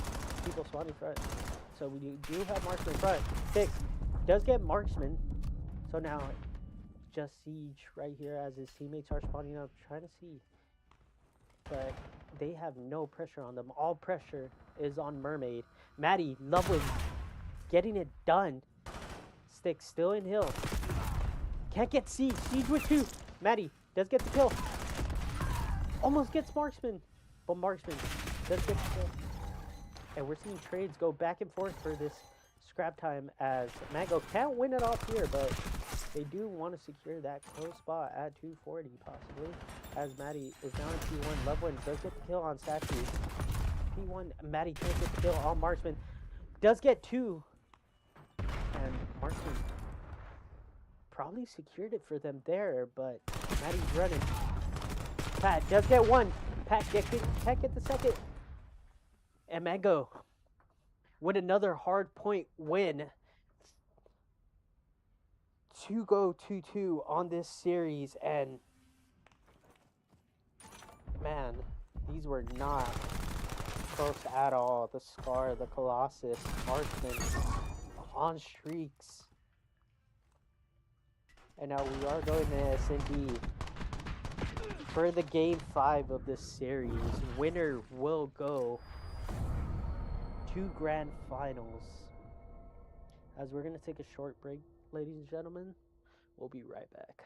people spawning front. So we do have Marksman in front. 6 does get Marksman. So now just Siege right here as his teammates are spawning up, trying to see. But they have no pressure on them. All pressure is on Mermaid. Maddie, Lovewins, getting it done. Stick still in hill. Can't get Siege. Siege with 2. Maddie does get the kill. Almost gets Marksman. But Marksman does get the kill. And we're seeing trades go back and forth for this scrap time as Mango can't win it off here, but they do want to secure that close spot at 240 possibly. As Maddie is down at P1. Lovewins does get the kill on Statue. P1, Maddie can't get the kill on Marksman. Does get 2. And Marksman probably secured it for them there, but Maddie's running. Pat does get 1. Pat can't get the second. And Mango with another hard point win to go 2-2 on this series. And man, these were not close at all. The Scar, the Colossus, Marksman on streaks. And now we are going to S&D for the Game 5 of this series. Winner will go to Grand Finals. As we're going to take a short break, ladies and gentlemen, we'll be right back.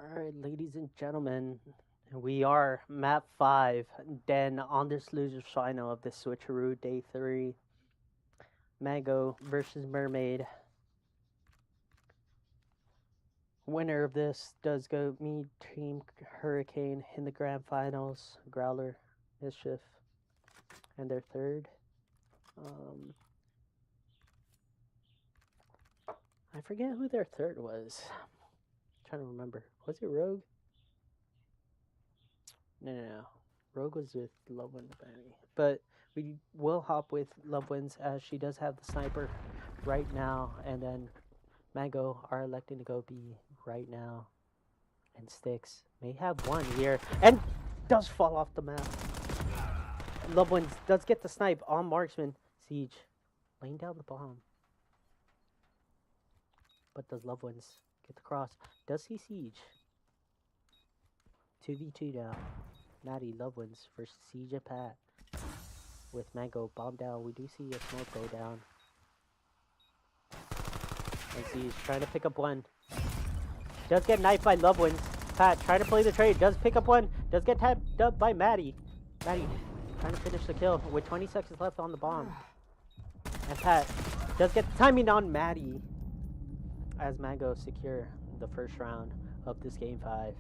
Alright, ladies and gentlemen, we are map 5, then on this loser's final of the Switcheroo Day 3. Mango versus Mermaid. Winner of this does go meet Team Hurricane in the grand finals. Growler, Mischief, and their third. I forget who their third was. I'm trying to remember. Was it Rogue? No. Rogue was with Lovewind apparently. But we will hop with Lovewinds as she does have the sniper right now. And then Mango are electing to go B right now. And Styx may have one here. And does fall off the map. Lovewinds does get the snipe on Marksman. Siege laying down the bomb. But does Lovewinds get the cross? Does he Siege? 2v2 now. Maddie, Lovewinds versus Siege and Pat. With Mango bomb down, we do see a smoke go down. And Siege trying to pick up one. Does get knifed by Lovewinds. Pat trying to play the trade. Does pick up one. Does get tapped up by Maddie. Maddie trying to finish the kill with 20 seconds left on the bomb. And Pat does get the timing on Maddie. As Mango secure the first round of this game 5.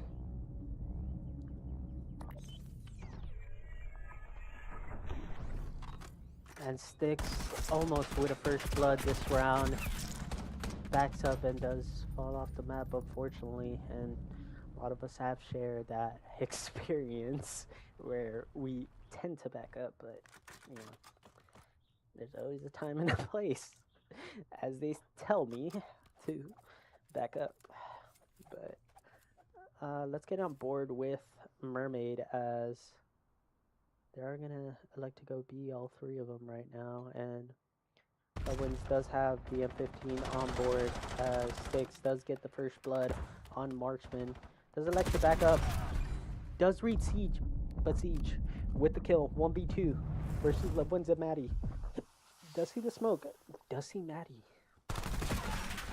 And Styx almost with a first blood this round. Backs up and does fall off the map, unfortunately. And a lot of us have shared that experience where we tend to back up, but you know, there's always a time and a place, as they tell me, to back up. But let's get on board with Mermaid as they are gonna elect to go B, all 3 of them right now, and Owens does have the M15 on board as Styx does get the first blood on Marksman. Does elect to back up. Does read Siege, but Siege with the kill. 1v2 versus Lovewinds and Maddie. Does see the smoke. Does see Maddie.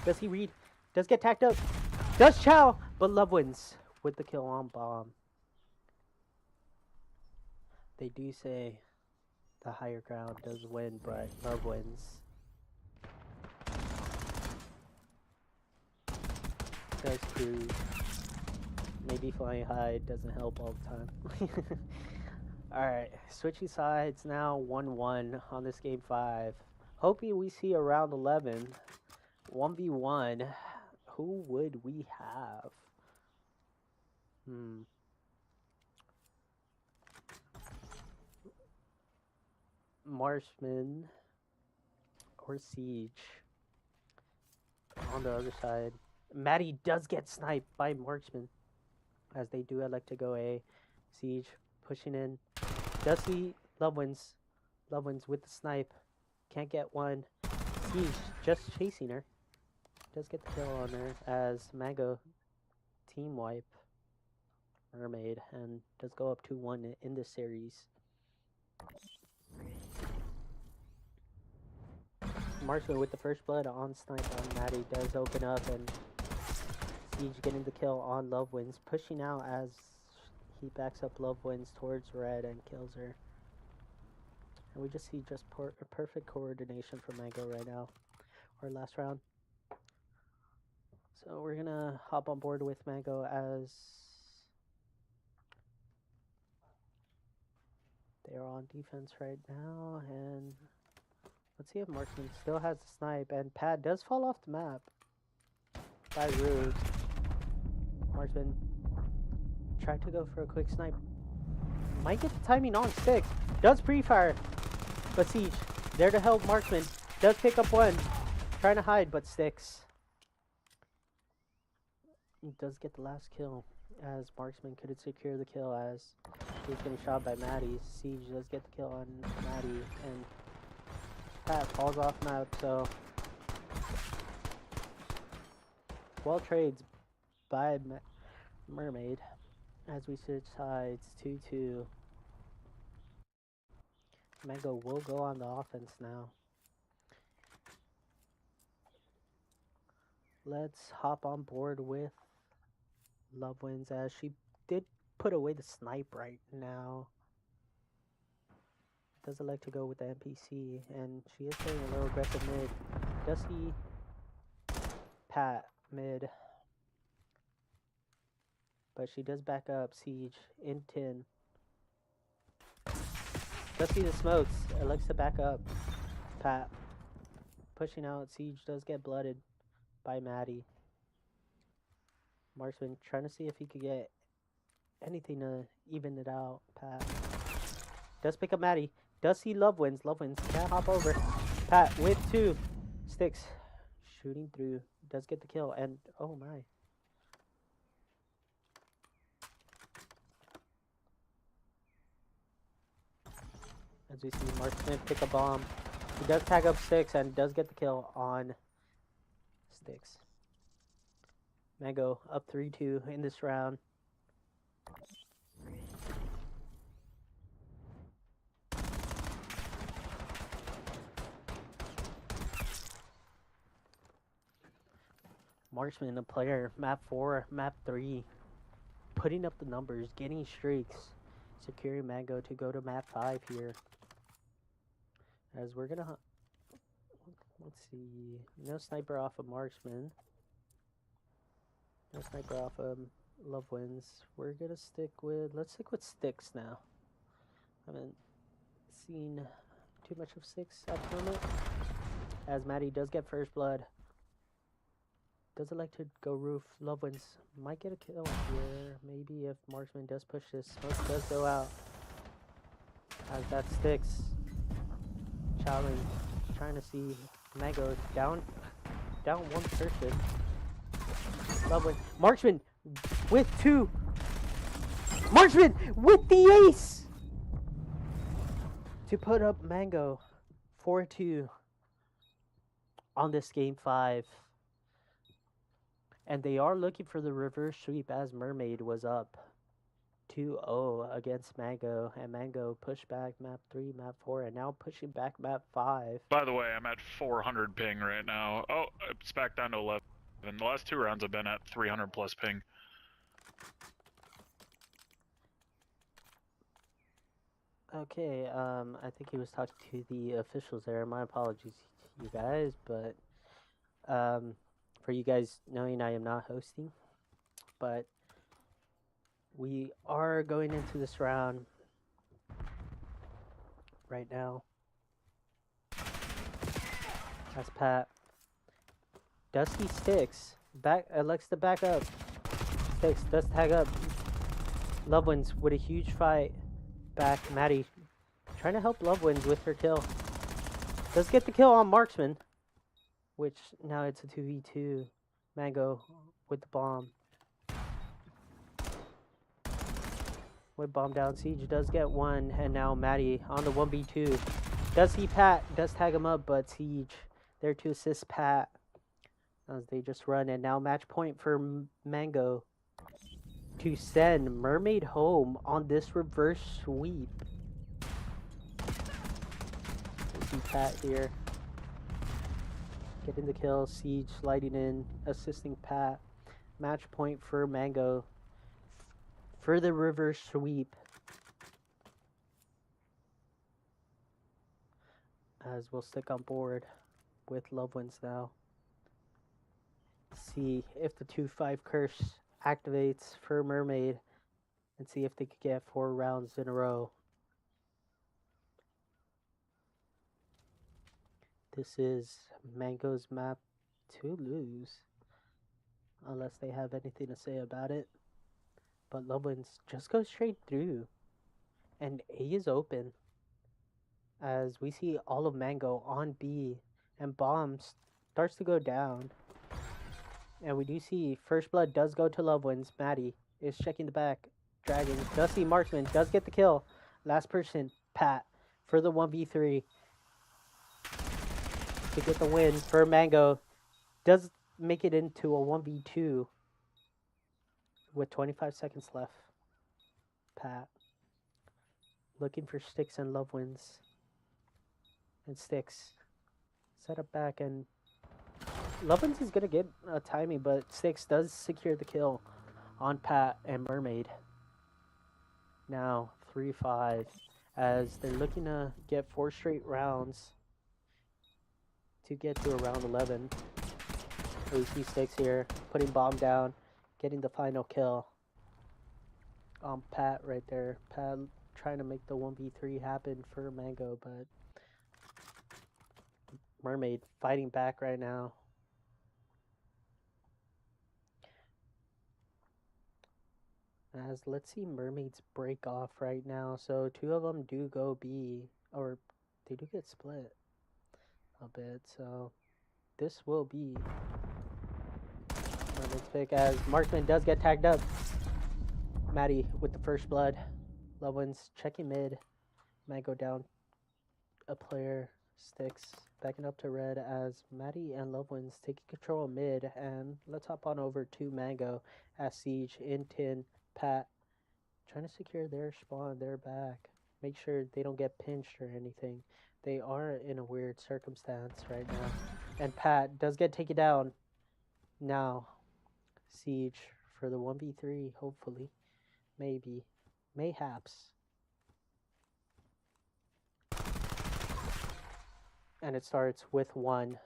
Does he read? Does get tacked up. Does chow, but Lovewinds with the kill on bomb. They do say the higher ground does win, but love wins. Does cruise. Maybe flying high doesn't help all the time. Alright, switching sides now, 1-1 on this game 5. Hoping we see a round 11. 1v1. Who would we have? Marshman or Siege on the other side. Maddie does get sniped by Marksman as they do elect to go A. Siege pushing in. Does see Lovewinds. Lovewinds with the snipe. Can't get one. Siege just chasing her. Does get the kill on her as Mango team wipe Mermaid and does go up 2-1 in this series. Marshall with the first blood on snipe on Maddie does open up and Siege getting the kill on Lovewinds, pushing out as he backs up Lovewinds towards red and kills her. And we just see perfect coordination from Mango right now, our last round. So we're gonna hop on board with Mango as they are on defense right now, and let's see if Marksman still has the snipe, and Pad does fall off the map by Rude. Marksman tried to go for a quick snipe. Might get the timing on Styx. Does pre-fire, but Siege there to help Marksman. Does pick up one. Trying to hide, but Styx does get the last kill as Marksman couldn't secure the kill as he was getting shot by Maddie. Siege does get the kill on Maddie, and Pat falls off map, so 12 trades by Mermaid as we switch sides 2-2. Mango will go on the offense now. Let's hop on board with Love wins as she did put away the snipe right now. Doesn't like to go with the NPC, and she is playing a little aggressive mid. Dusty, Pat mid, but she does back up. Siege in 10. Dusty the smokes. It likes to back up. Pat pushing out. Siege does get blooded by Maddie. Marksman trying to see if he could get anything to even it out. Pat does pick up Maddie. Does see Love wins. Love wins. Can't hop over. Pat with 2 sticks. Shooting through. Does get the kill. And oh my. As we see Marksman pick a bomb. He does tag up Sticks and does get the kill on Sticks. Mango up 3-2 in this round. Marksman, a player, map 4, map 3, putting up the numbers, getting streaks, securing Mango to go to map 5 here. As we're gonna, let's see, no sniper off of Marksman, no sniper off of Love wins. We're gonna let's stick with Sticks now. I haven't seen too much of Sticks at the moment. As Maddie does get first blood. Doesn't like to go roof. Love wins. Might get a kill here. Maybe if Marksman does push this. Smoke does go out. As that Sticks. Challenge. Trying to see Mango down one person. Love wins. Marksman with 2. Marksman with the ace! To put up Mango 4-2 on this game 5. And they are looking for the reverse sweep as Mermaid was up 2-0 against Mango. And Mango pushed back map 3, map 4, and now pushing back map 5. By the way, I'm at 400 ping right now. Oh, it's back down to 11. The last 2 rounds I've been at 300 plus ping. Okay, I think he was talking to the officials there. My apologies to you guys, but for you guys knowing I am not hosting, but we are going into this round right now. That's Pat. Dusty Sticks likes to back up. Sticks does tag up. Love wins with a huge fight back. Maddie trying to help Love wins with her kill. Does get the kill on Marksman. Which now it's a 2v2. Mango with the bomb. With bomb down, Siege does get 1, and now Maddie on the 1v2. Does see Pat, does tag him up, but Siege there to assist Pat as they just run. And now match point for Mango to send Mermaid home on this reverse sweep. We see Pat here. Getting the kill, Siege sliding in, assisting Pat. Match point for Mango for the reverse sweep. As we'll stick on board with Love wins now. See if the 2-5 curse activates for Mermaid and see if they could get 4 rounds in a row. This is Mango's map to lose, unless they have anything to say about it. But Love wins just goes straight through, and A is open. As we see all of Mango on B, and bomb starts to go down. And we do see first blood does go to Love wins. Maddie is checking the back. Dragon does see Marksman, does get the kill. Last person, Pat, for the 1v3. To get the win for Mango. Does make it into a 1v2 with 25 seconds left. Pat looking for Sticks and Love wins. And Sticks set up back, and Love wins is gonna get a timing, but Sticks does secure the kill on Pat and Mermaid. Now 3-5 as they're looking to get 4 straight rounds to get to around 11. AC Sticks here, putting bomb down, getting the final kill on Pat right there. Pat trying to make the 1v3 happen for Mango, but Mermaid fighting back right now. As let's see Mermaids break off right now. So 2 of them do go B, or they do get split a bit. So this will be Mermaid's pick as Marksman does get tagged up. Maddie with the first blood. Loveone's checking mid. Might go down a player. Sticks backing up to red as Maddie and Loveone's taking control of mid. And let's hop on over to Mango as Siege, Intin, Pat trying to secure their spawn, their back. Make sure they don't get pinched or anything. They are in a weird circumstance right now. And Pat does get taken down. Now, Siege for the 1v3, hopefully. Maybe. Mayhaps. And it starts with 1.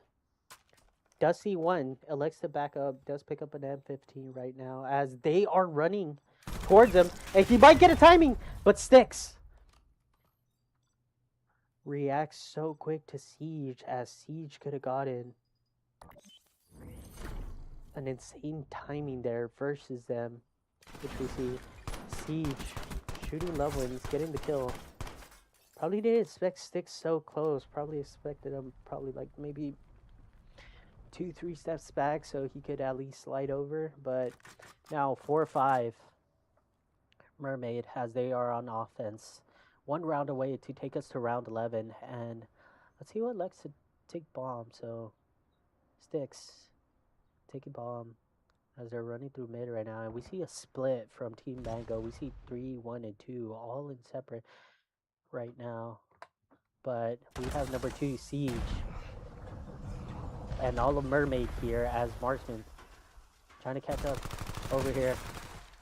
Does see 1. Elects to back up. Does pick up an M15 right now as they are running towards him. And he might get a timing, but Sticks reacts so quick to Siege as Siege could have gotten an insane timing there versus them, which we see Siege shooting Lovelands, getting the kill. Probably didn't expect Sticks so close. Probably expected him like maybe 2-3 steps back so he could at least slide over. But now 4-5 Mermaid as they are on offense. 1 round away to take us to round 11, and let's see what likes to take bomb. So Sticks taking bomb as they're running through mid right now, and we see a split from Team Mango. We see 3, 1, and 2 all in separate right now, but we have number 2 Siege and all of Mermaid here as Marksman trying to catch up over here.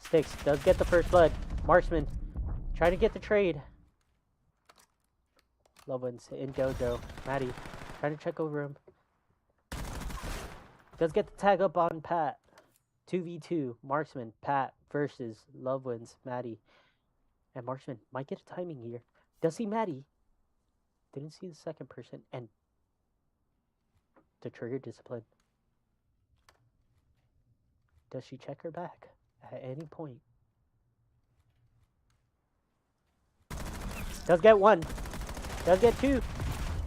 Sticks does get the first blood. Marksman trying to get the trade. Loveone's in dojo. Maddie trying to check over him. Does get the tag up on Pat. 2v2. Marksman, Pat versus Loveone's Maddie. And Marksman might get a timing here. Does see Maddie. Didn't see the second person. And the trigger discipline. Does she check her back at any point? Does get 1. Does get 2.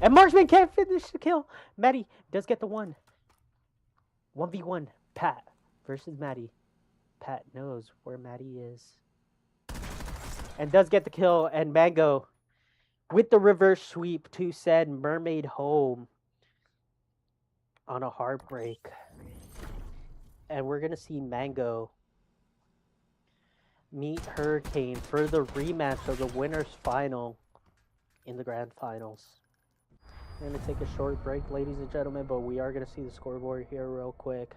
And Marksman can't finish the kill. Maddie does get the 1. 1v1. Pat versus Maddie. Pat knows where Maddie is. And does get the kill. And Mango with the reverse sweep to send Mermaid home on a heartbreak. And we're going to see Mango meet Hurricane for the rematch of the winner's final in the grand finals. We're going to take a short break, ladies and gentlemen, but we are going to see the scoreboard here real quick.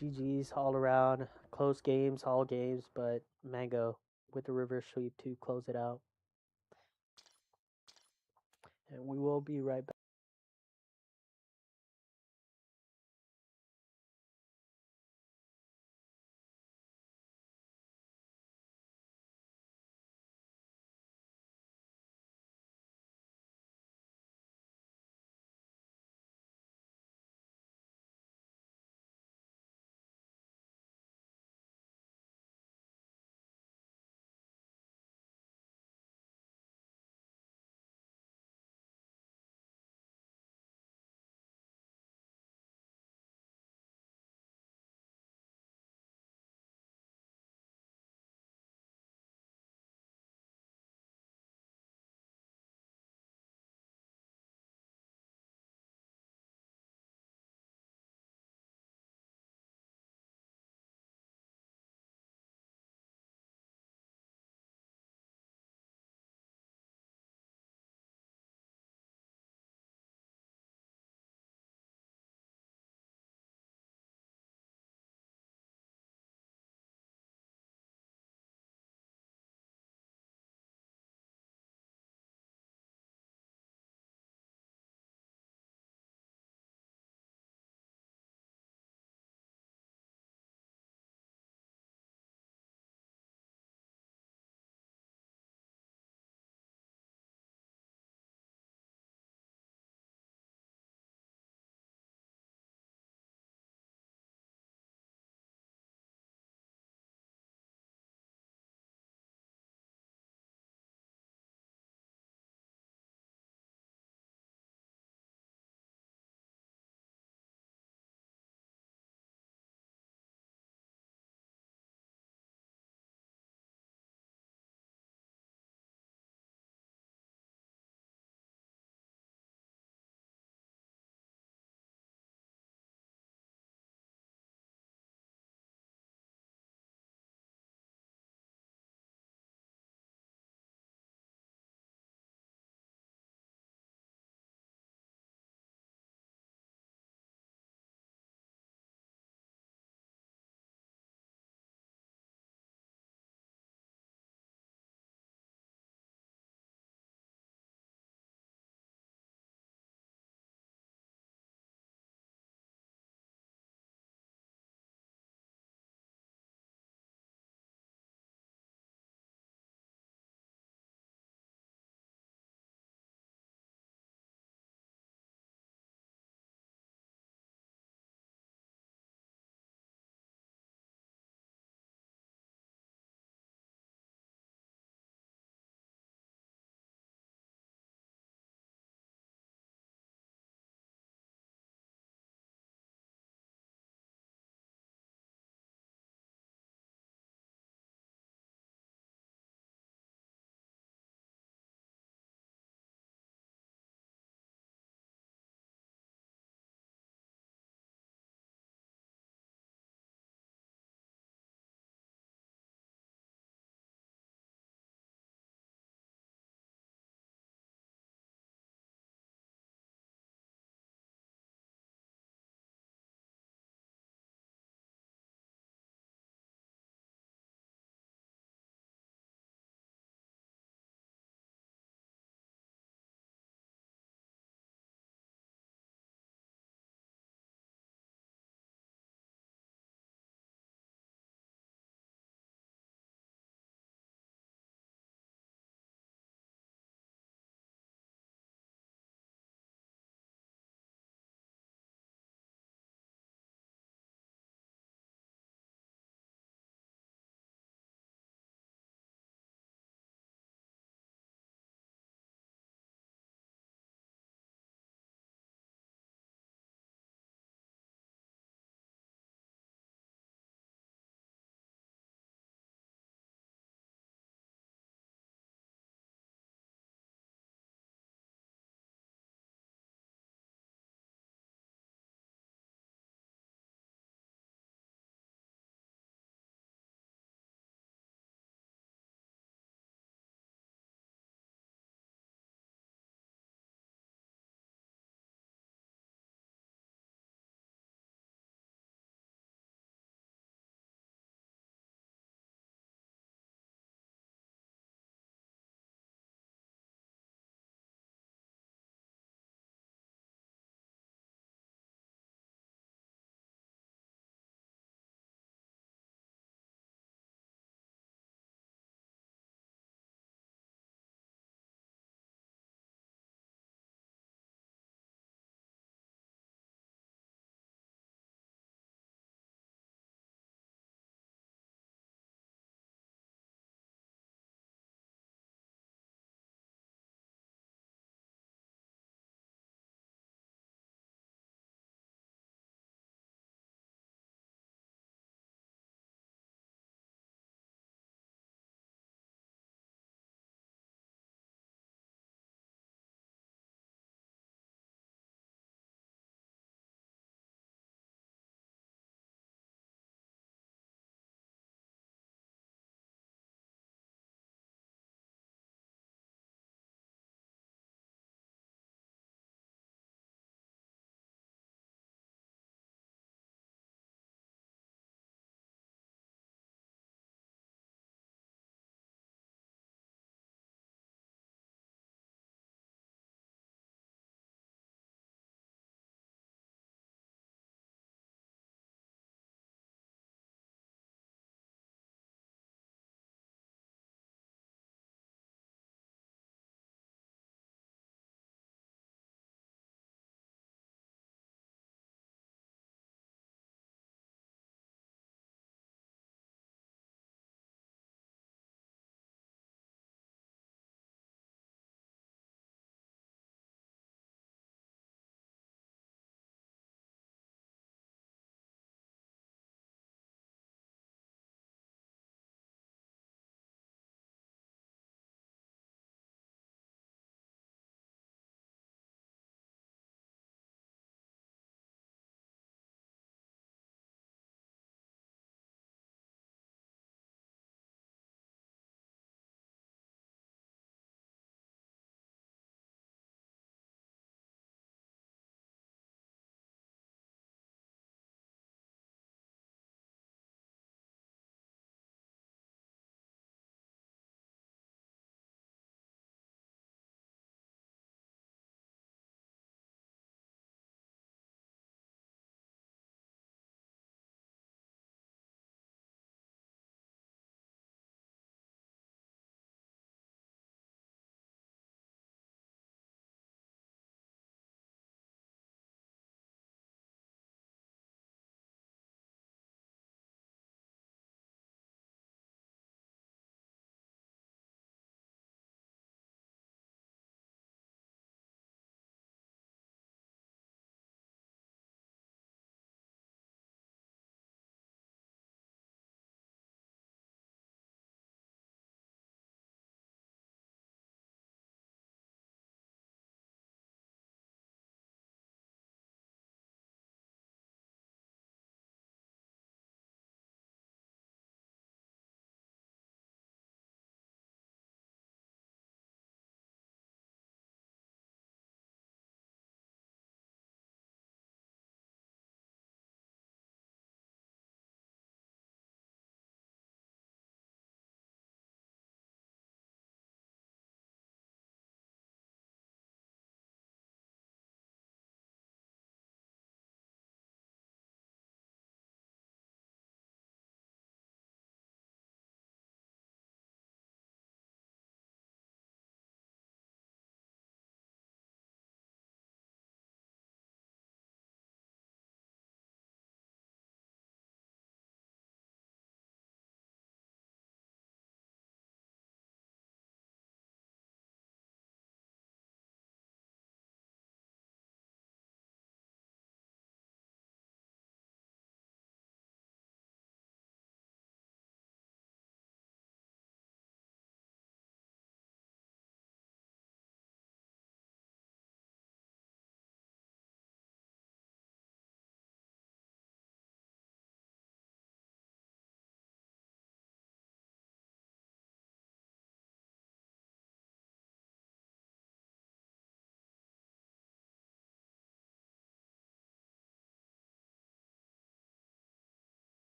GG's all around. Close games, all games, but Mango with the reverse sweep to close it out. And we will be right back.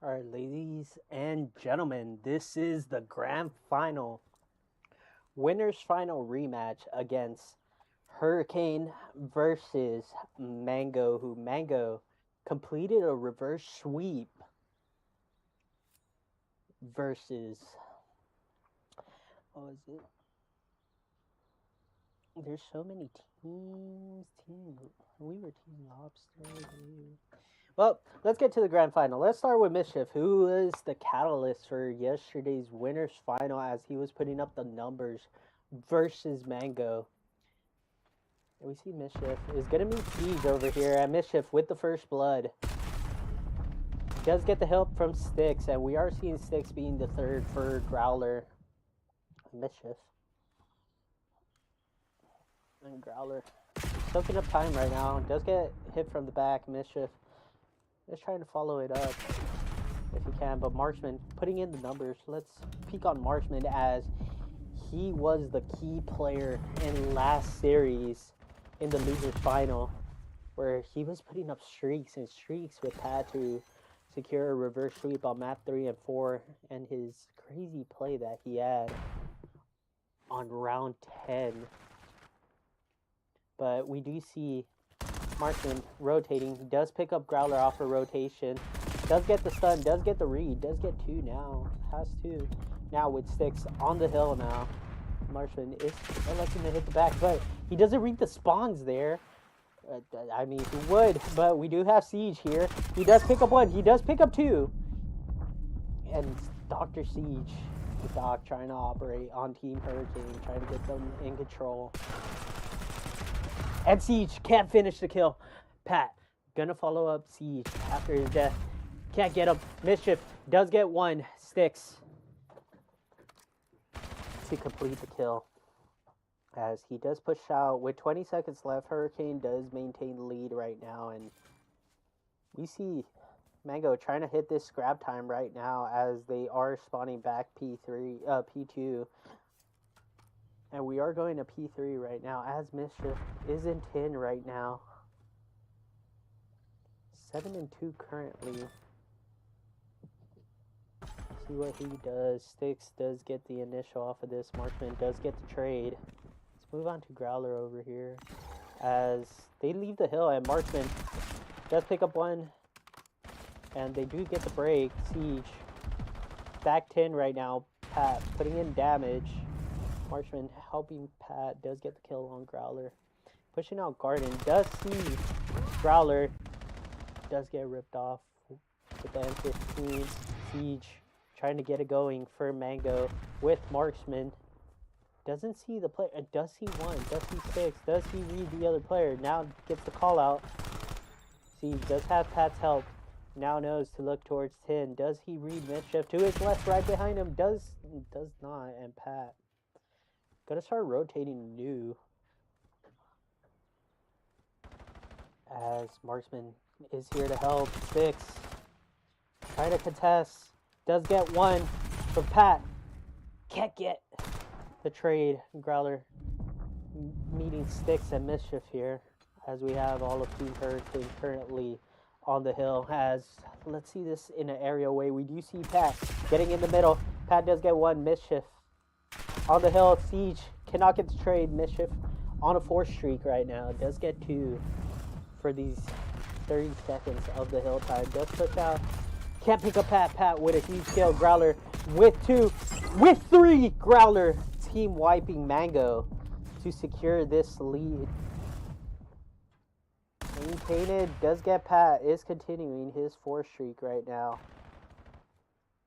All right, ladies and gentlemen, this is the grand final. Winner's final rematch against Hurricane versus Mango, who Mango completed a reverse sweep versus, what was it? There's so many teams. We were Team Lobster. Well, let's get to the grand final. Let's start with Mischief, who is the catalyst for yesterday's winner's final as he was putting up the numbers versus Mango. And we see Mischief is going to meet Siege over here, and Mischief with the first blood. Does get the help from Styx, and we are seeing Styx being the third for Growler. Mischief. And Growler soaking up time right now. Does get hit from the back. Mischief is trying to follow it up if he can, but Marksman putting in the numbers. Let's peek on Marksman as he was the key player in last series in the losers final, where he was putting up streaks with Pat to secure a reverse sweep on map 3 and 4, and his crazy play that he had on round 10. But we do see Marksman rotating. He does pick up Growler off a rotation. Does get the stun. Does get the read. Does get 2 now. Has 2. Now with Styx on the hill now. Marksman is electing to hit the back, but he doesn't read the spawns there. I mean, he would, but we do have Siege here. He does pick up 1. He does pick up 2. And Dr. Siege, the Doc, trying to operate on Team Hurricane, trying to get them in control. And Siege can't finish the kill. Pat gonna follow up Siege after his death. Can't get him. Mischief does get 1. Styx to complete the kill. As he does push out with 20 seconds left, Hurricane does maintain the lead right now, and we see Mango trying to hit this grab time right now as they are spawning back P2. And we are going to P3 right now as Mischief is in 10 right now. 7 and 2 currently. See what he does. Styx does get the initial off of this. Marksman does get the trade. Let's move on to Growler over here as they leave the hill, and Marksman does pick up 1. And they do get the break. Siege back 10 right now. Pat putting in damage. Marksman helping Pat, does get the kill on Growler. Pushing out Garden, does see Growler, does get ripped off with the M15. Siege trying to get it going for Mango with Marksman. Doesn't see the player, does see 1, does see 6, does he read the other player, now gets the call out. Siege does have Pat's help, now knows to look towards 10. Does he read Mischief? To his left, right behind him, does not, and Pat gotta start rotating new as Marksman is here to help. Styx trying to contest, does get 1 from Pat, can't get the trade. Growler meeting Styx and Mischief here as we have all of Team Hurricane currently on the hill. As let's see this in an aerial way, we do see Pat getting in the middle. Pat does get 1. Mischief on the hill. Siege cannot get the trade. Mischief on a 4 streak right now. Does get 2 for these 30 seconds of the hill time. Does push out. Can't pick up Pat. Pat with a huge kill. Growler with 2. With 3. Growler team wiping Mango to secure this lead. Maintained. Does get Pat. Is continuing his 4 streak right now.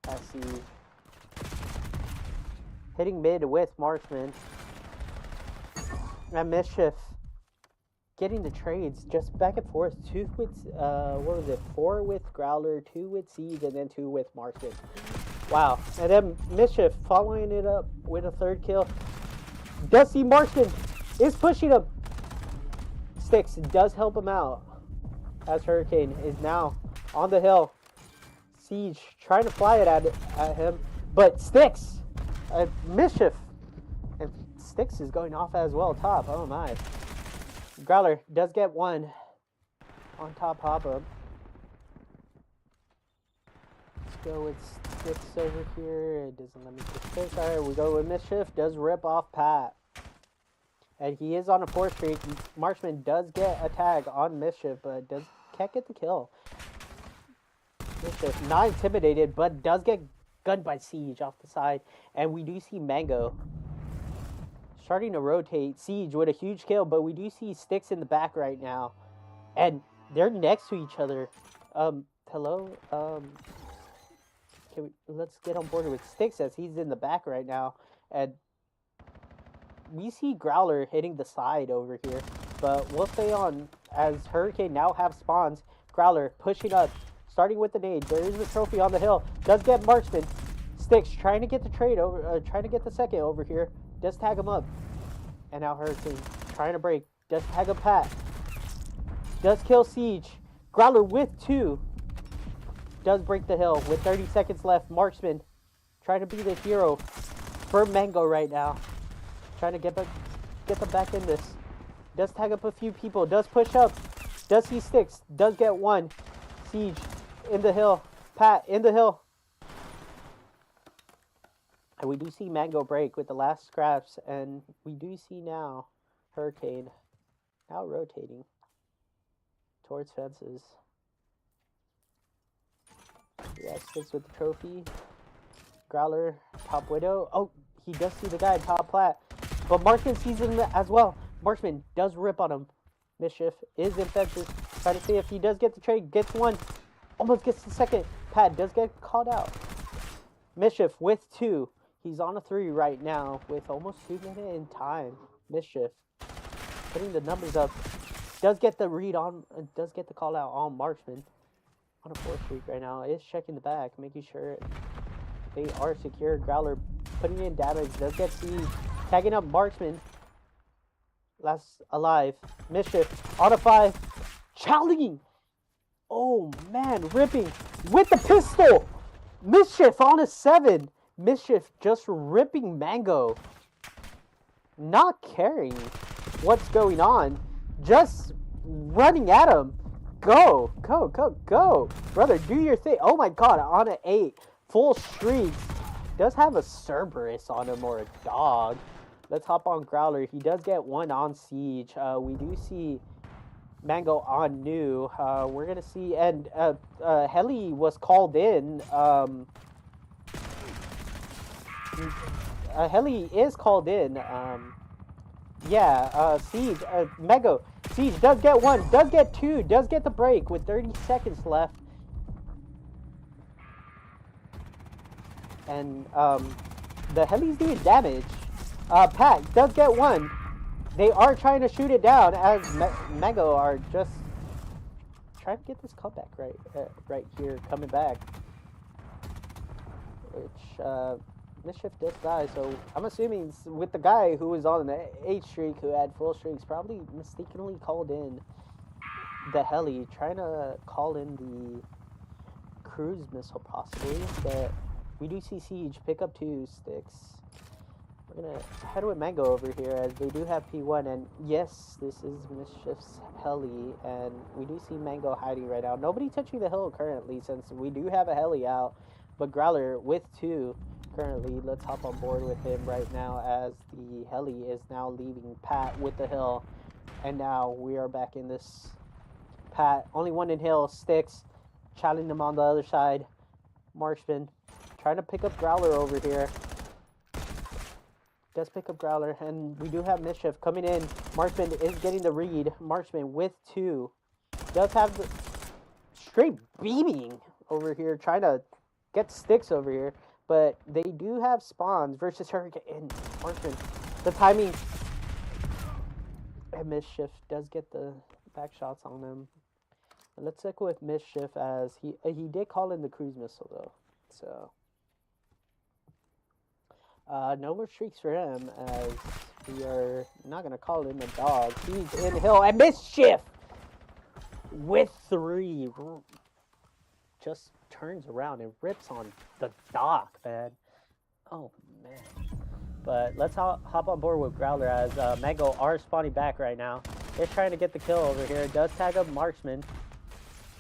I see. Hitting mid with Marksman. And Mischief getting the trades just back and forth. 2 with, 4 with Growler, 2 with Siege, and then 2 with Marksman. Wow. And then Mischief following it up with a 3rd kill. Does see Marksman is pushing him. Styx does help him out as Hurricane is now on the hill. Siege trying to fly it at him, but Styx, Mischief, and Styx is going off as well. Top, oh my. Growler does get 1 on top hop up. go with Sticks over here. It doesn't let me get Sticks. Alright, we go with Mischief. Does rip off Pat. And he is on a 4 streak. Marksman does get a tag on Mischief, but can't get the kill. Mischief not intimidated, but does get gunned by Siege off the side. And we do see Mango starting to rotate. Siege with a huge kill, but we do see Sticks in the back right now. And they're next to each other. Hello? Let's get on board with Sticks as he's in the back right now. And we see Growler hitting the side over here. But we'll stay on as Hurricane now have spawns. Growler pushing up, starting with the nade. There is a trophy on the hill. Does get Marksman. Sticks trying to get the trade over, trying to get the second over here. Does tag him up. And now Hurricane trying to break. Does tag up Pat. Does kill Siege. Growler with 2. Does break the hill with 30 seconds left. Marksman trying to be the hero for Mango right now. Trying to get them back in this. Does tag up a few people. Does push up. Does see Sticks. Does get 1. Siege in the hill. Pat in the hill. And we do see Mango break with the last scraps. And we do see now Hurricane now rotating towards fences. Yeah, Sticks with the trophy. Growler, top widow. Oh, he does see the guy top plat. But Marksman sees him as well. Marksman does rip on him. Mischief is in fences. Trying to see if he does get the trade. Gets 1. Almost gets the second. Pat does get called out. Mischief with 2. He's on a 3 right now with almost 2 minutes in time. Mischief putting the numbers up. Does get the read on. Does get the call out on Marksman. On a 4 streak right now. Is checking the back. Making sure they are secure. Growler putting in damage. Does get Siege. Tagging up Marksman. Last alive. Mischief on a 5. Challenging. Oh man, ripping with the pistol. Mischief on a 7. Mischief just ripping Mango. Not caring what's going on. Just running at him. Go, go, go, go. Brother, do your thing. Oh my god, on an 8. Full streaks. Does have a Cerberus on him or a dog. Let's hop on Growler. He does get 1 on Siege. We do see Mango on new. We're going to see... And Heli was called in. Heli is called in. Siege. Mango. Siege does get 1. Does get 2. Does get the break with 30 seconds left. And the Heli's doing damage. Pat does get 1. They are trying to shoot it down as Mango are just trying to get this comeback right here, coming back. Which Mischief does die, so I'm assuming with the guy who was on the 8 streak who had full streaks, probably mistakenly called in the Heli, trying to call in the cruise missile possibly, but we do see Siege pick up 2 sticks. We're going to head with Mango over here as they do have P1, and yes, this is Mischief's Heli, and we do see Mango hiding right now. Nobody touching the hill currently since we do have a Heli out, but Growler with 2 currently. Let's hop on board with him right now as the Heli is now leaving Pat with the hill, and now we are back in this. Pat, only 1 in hill, Sticks, challenging them on the other side. Marksman trying to pick up Growler over here. Does pick up Growler, and we do have Mischief coming in. Marksman is getting the read. Marksman with 2. Does have the straight beaming over here, trying to get Sticks over here. But they do have spawns versus Hurricane and Marksman. The timing. And Mischief does get the back shots on them. And let's stick with Mischief as he did call in the cruise missile though. So no more streaks for him as we are not gonna call in the dog. He's in hill and Mischief with 3 just turns around and rips on the dock, man. Oh man. But let's hop on board with Growler as Mango are spawning back right now. They're trying to get the kill over here. Does tag up Marksman.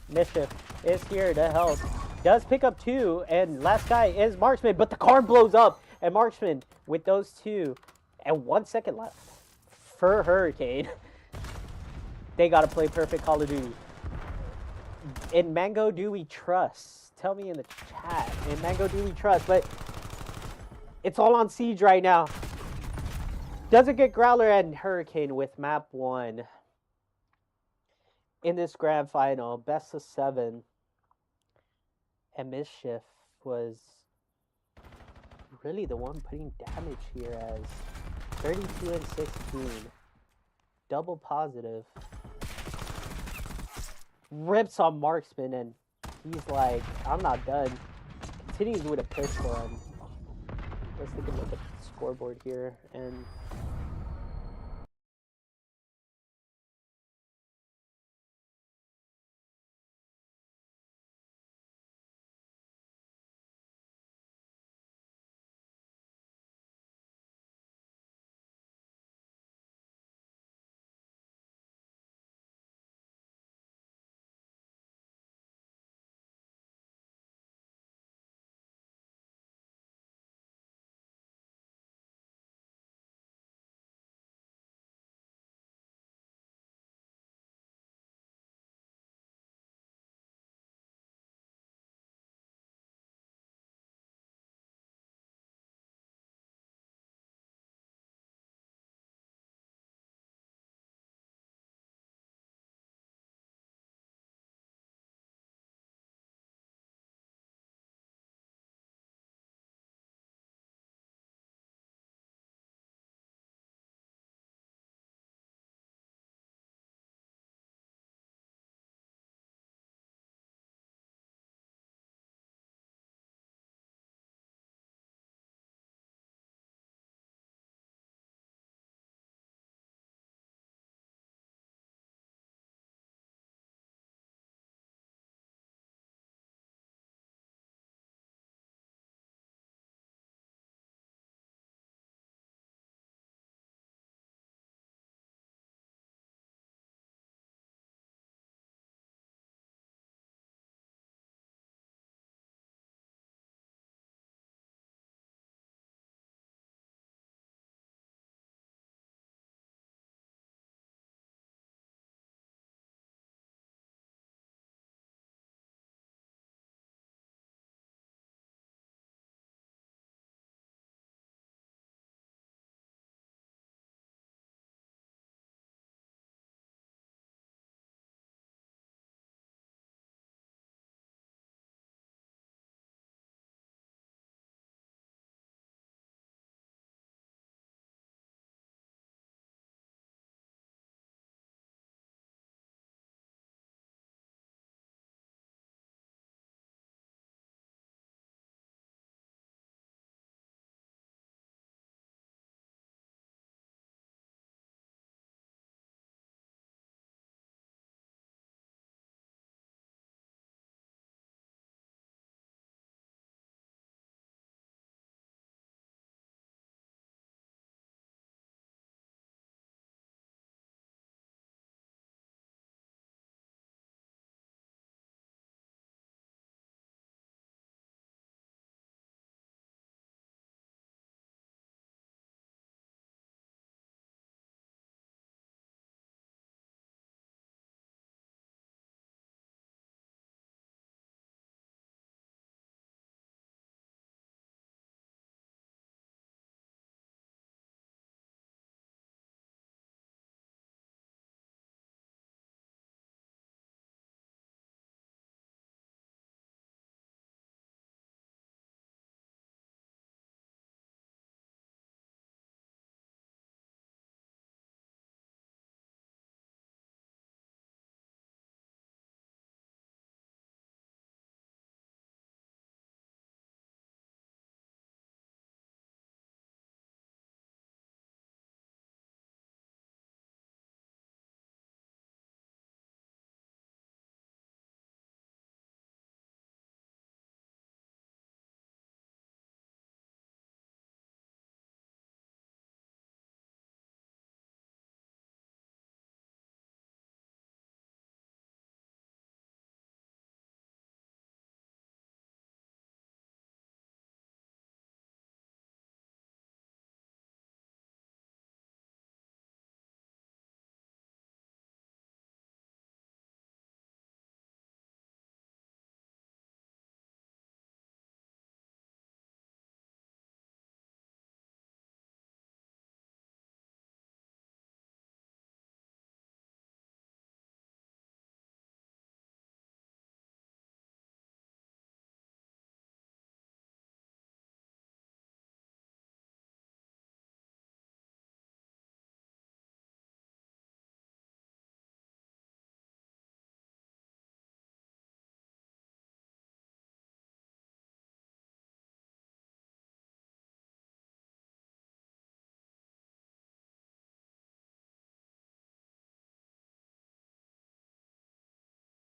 Mischief is here to help. does pick up 2, and last guy is Marksman, but the car blows up, and Marksman with those 2, and 1 second left for Hurricane. They gotta play perfect Call of Duty. In Mango, do we trust? Tell me in the chat. In Mango, do we trust? But it's all on Siege right now. Doesn't get Growler and Hurricane with map 1 in this grand final. Best of 7. And Mischief was really the one putting damage here as 32 and 16. Double positive. Rips on Marksman, and he's like, I'm not done. Continues with a pistol, and let's take a look at the scoreboard here. And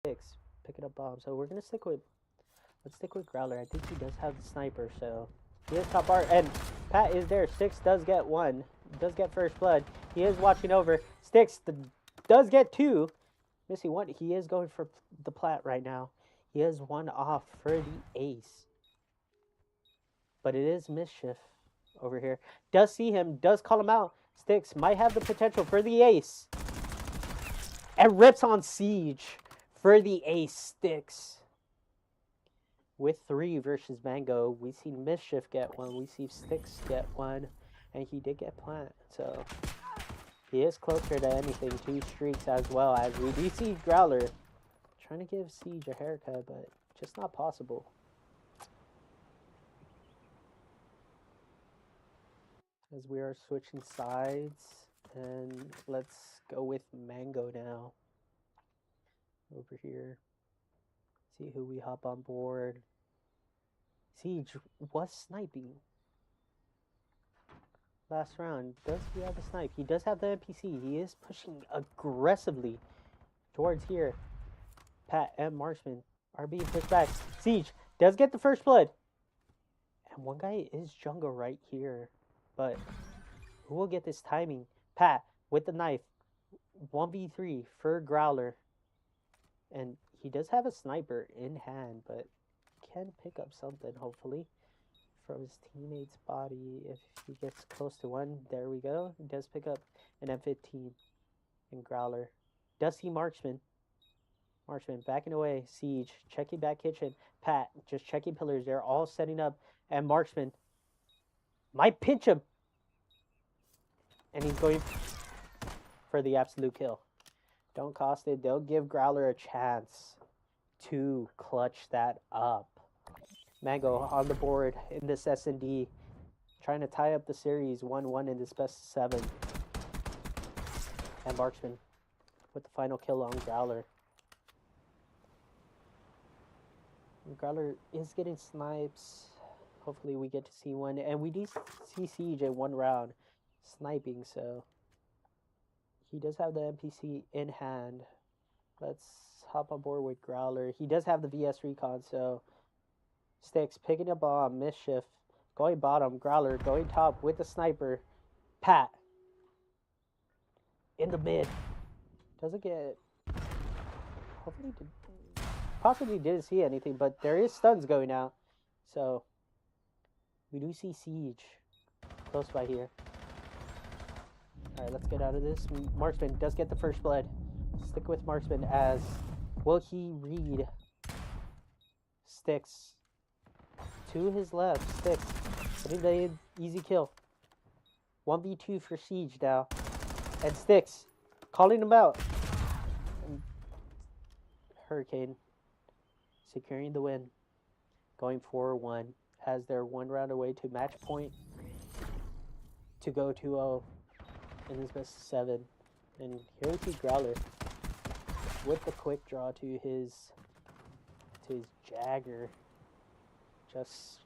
Sticks picking up bombs. So we're gonna stick with Growler. I think he does have the sniper, so he is top bar, and Pat is there. Sticks does get one, does get first blood. He is watching over. Sticks does get two. Missing one. He is going for the plat right now. He has one off for the ace. But it is Mischief over here. Does see him, does call him out. Sticks might have the potential for the ace. And rips on Siege for the ace. Sticks. With 3 versus Mango, we see Mischief get one. We see Sticks get one. And he did get plant. So he is closer to anything. 2 streaks as well, as we do see Growler trying to give Siege a haircut, but just not possible. As we are switching sides, and let's go with Mango now. Over here. See who we hop on board. Siege was sniping last round. Does he have a snipe? He does have the NPC. He is pushing aggressively towards here. Pat and Marksman are being pushed back. Siege does get the first blood. And one guy is jungle right here. But who will get this timing? Pat with the knife. 1v3 for Growler. And he does have a sniper in hand, but can pick up something, hopefully, from his teammate's body if he gets close to one. There we go. He does pick up an M15 and Growler. Does see Marksman. Marksman backing away. Siege checking back kitchen. Pat just checking pillars. They're all setting up. And Marksman might pinch him. And he's going for the absolute kill. Don't cost it. They'll give Growler a chance to clutch that up. Mango on the board in this S&D. Trying to tie up the series 1-1 in this best of 7. And Marksman with the final kill on Growler. Growler is getting snipes. Hopefully we get to see one. And we do see Siege in 1 round sniping, so he does have the NPC in hand. Let's hop on board with Growler. He does have the VS Recon, so Sticks picking up bomb. Mischief going bottom. Growler going top with the sniper. Pat in the mid. Doesn't get... Hopefully possibly didn't see anything, but there is stuns going out. So we do see Siege close by here. Alright, let's get out of this. Marksman does get the first blood. Stick with Marksman, as will he read Sticks to his left. Sticks getting the easy kill. 1v2 for Siege now. And Sticks calling him out. And Hurricane securing the win. Going 4-1 as they're 1 round away to match point to go 2-0 in this best of 7. And here we see Growler with the quick draw to his Jagger. Just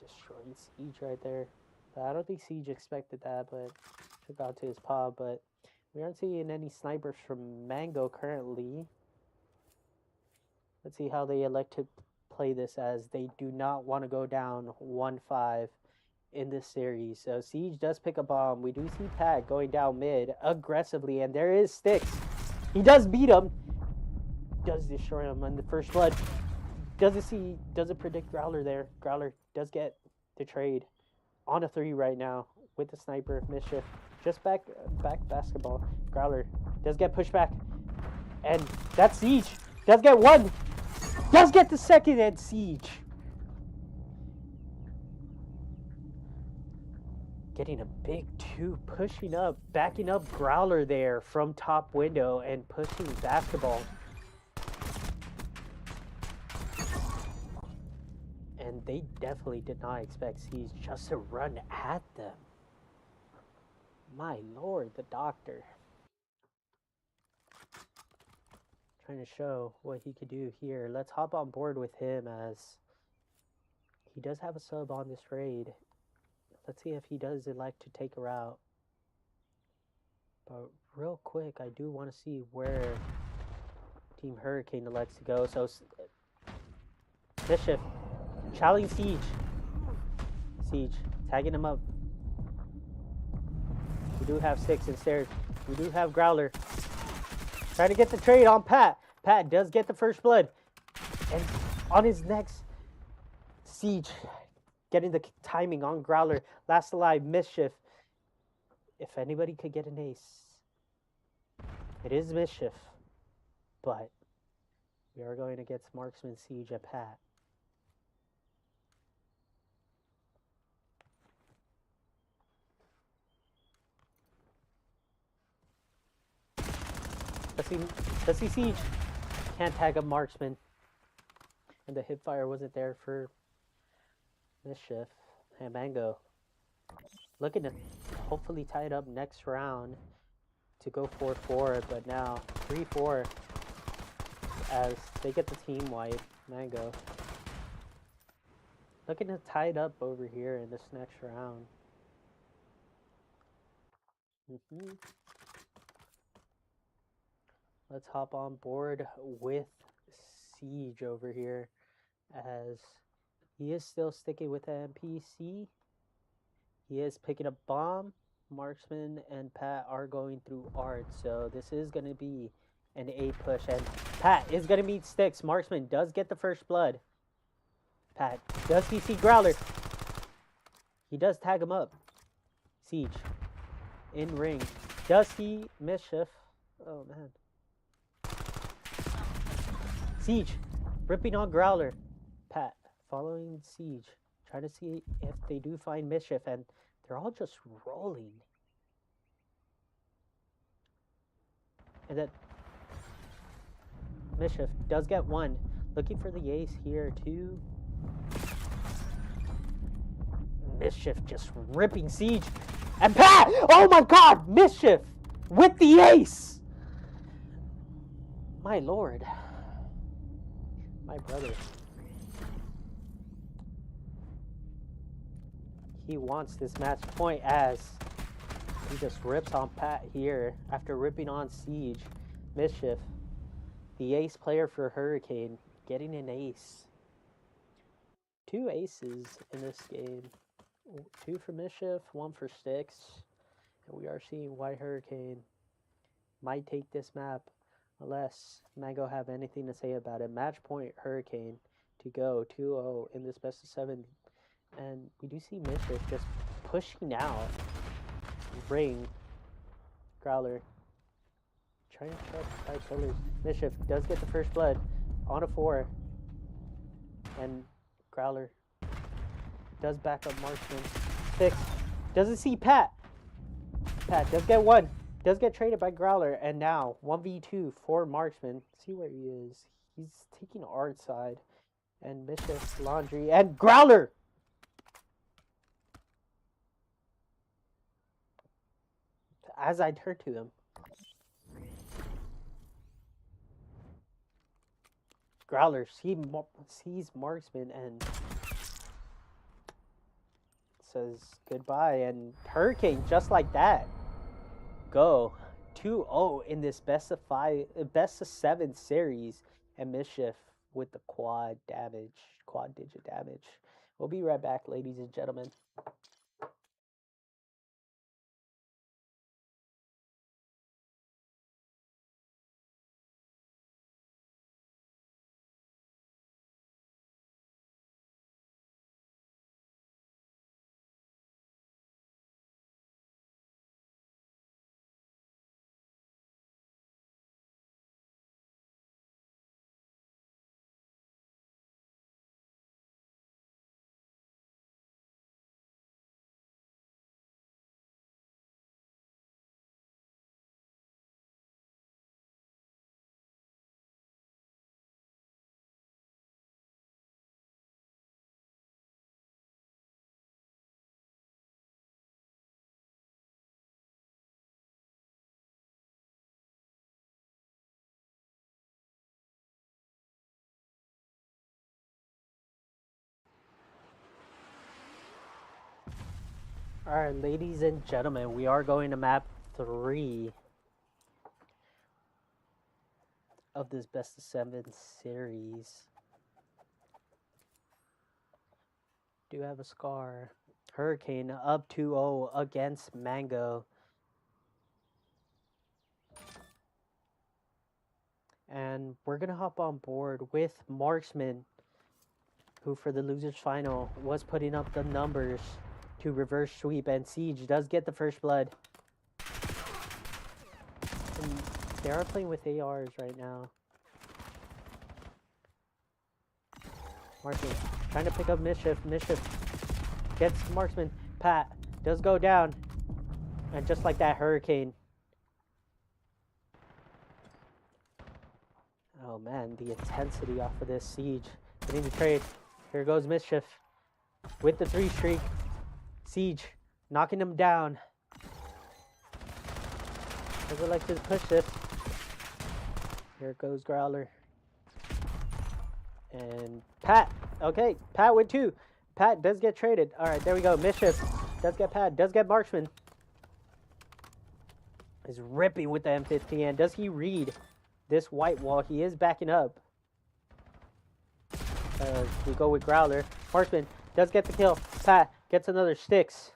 destroying Siege right there. But I don't think Siege expected that, but took out to his paw. But we aren't seeing any snipers from Mango currently. Let's see how they elect to play this, as they do not want to go down 1-5 in this series. So Siege does pick a bomb. We do see Pat going down mid aggressively, and there is Sticks. He does beat him. Does destroy him on the first blood. Doesn't predict Growler there. Growler does get the trade on a 3 right now with the sniper. Mischief just back basketball. Growler does get pushed back, and that's Siege. Does get 1. Does get the second, and Siege getting a big 2, pushing up, backing up Growler there from top window and pushing basketball. And they definitely did not expect Siege just to run at them. My lord, the doctor. Trying to show what he could do here. Let's hop on board with him, as he does have a sub on this raid. Let's see if he does elect to take her out. But real quick, I do want to see where Team Hurricane elects to go. So Mischief challenging Siege. Siege tagging him up. We do have 6 instead. We do have Growler. Trying to get the trade on Pat. Pat does get the first blood. And on his next, Siege getting the timing on Growler. Last alive, Mischief. If anybody could get an ace, it is Mischief. But we are going against Marksman, Siege, and Pat. Let's see Siege. Can't tag up Marksman. And the hipfire wasn't there for Mischief. And Mango looking to hopefully tie it up next round to go 4-4, but now 3-4 as they get the team wipe. Mango looking to tie it up over here in this next round. Let's hop on board with Siege over here as he is still sticking with the NPC. He is picking up Bomb. Marksman and Pat are going through Art, so this is going to be an A push, and Pat is going to meet Sticks. Marksman does get the first blood. Pat, does he see Growler? He does tag him up. Siege in ring. Does he Mischief? Oh man. Siege ripping on Growler. Pat following Siege, trying to see if they do find Mischief, and they're all just rolling. And then Mischief does get 1. Looking for the ace here, 2. Mischief just ripping Siege. And Pat! Oh my god! Mischief! With the ace! My lord. My brother. He wants this match point as he just rips on Pat here after ripping on Siege. Mischief, the ace player for Hurricane, getting an ace. 2 aces in this game. 2 for Mischief, 1 for Sticks. And we are seeing why Hurricane might take this map unless Mango have anything to say about it. Match point Hurricane to go 2-0 in this best of 7. And we do see Mischief just pushing out. Ring. Growler. Trying to check 5 pillars. Mischief does get the first blood on a 4. And Growler does back up Marksman. 6. Doesn't see Pat. Pat does get 1. Does get traded by Growler. And now 1v2 for Marksman. See where he is. He's taking Art side. And Mischief, Laundry, and Growler! As I turn to him, Growler sees Marksman and says goodbye, and Hurricane just like that go 2-0 in this best of 7 series, and Mischief with the quad digit damage. We'll be right back, ladies and gentlemen. Alright, ladies and gentlemen, we are going to map 3 of this best of 7 series. Do have a scar. Hurricane up 2-0 against Mango. And we're going to hop on board with Marksman, who for the losers final was putting up the numbers to reverse sweep. And Siege does get the first blood. And they are playing with ARs right now. Marksman trying to pick up Mischief. Mischief gets Marksman. Pat does go down. And just like that, Hurricane. Oh man, the intensity off of this Siege. Getting the trade. Here goes Mischief with the 3 streak. Siege knocking him down. Does it like to push this? Here goes Growler. And Pat. Okay, Pat with 2. Pat does get traded. Alright, there we go. Mischief does get Pat. Does get Marksman. Is ripping with the M15. And does he read this white wall? He is backing up. We go with Growler. Marksman does get the kill. Pat gets another Sticks.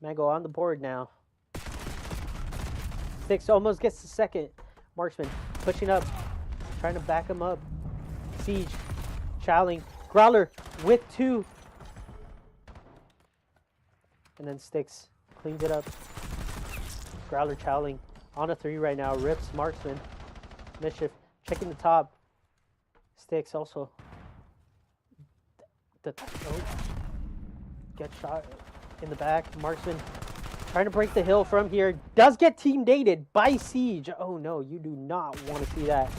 Mango on the board now. Sticks almost gets the second. Marksman pushing up. Trying to back him up. Siege. Chowling. Growler with 2. And then Sticks cleans it up. Growler Chowling on a 3 right now. Rips Marksman. Mischief checking the top. Sticks also. Get shot in the back. Marksman trying to break the hill from here. Does get team dated by Siege. Oh no, you do not want to see that.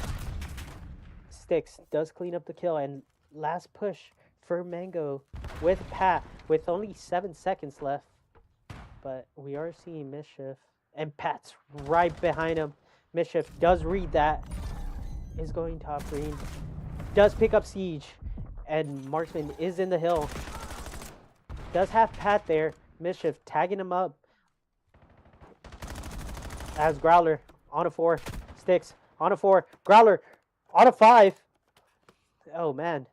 Sticks does clean up the kill. And last push for Mango with Pat with only 7 seconds left. But we are seeing Mischief. And Pat's right behind him. Mischief does read that. Is going top green. Does pick up Siege. And Marksman is in the hill. Does have Pat there. Mischief tagging him up. As Growler on a 4. Sticks on a 4. Growler on a 5. Oh man.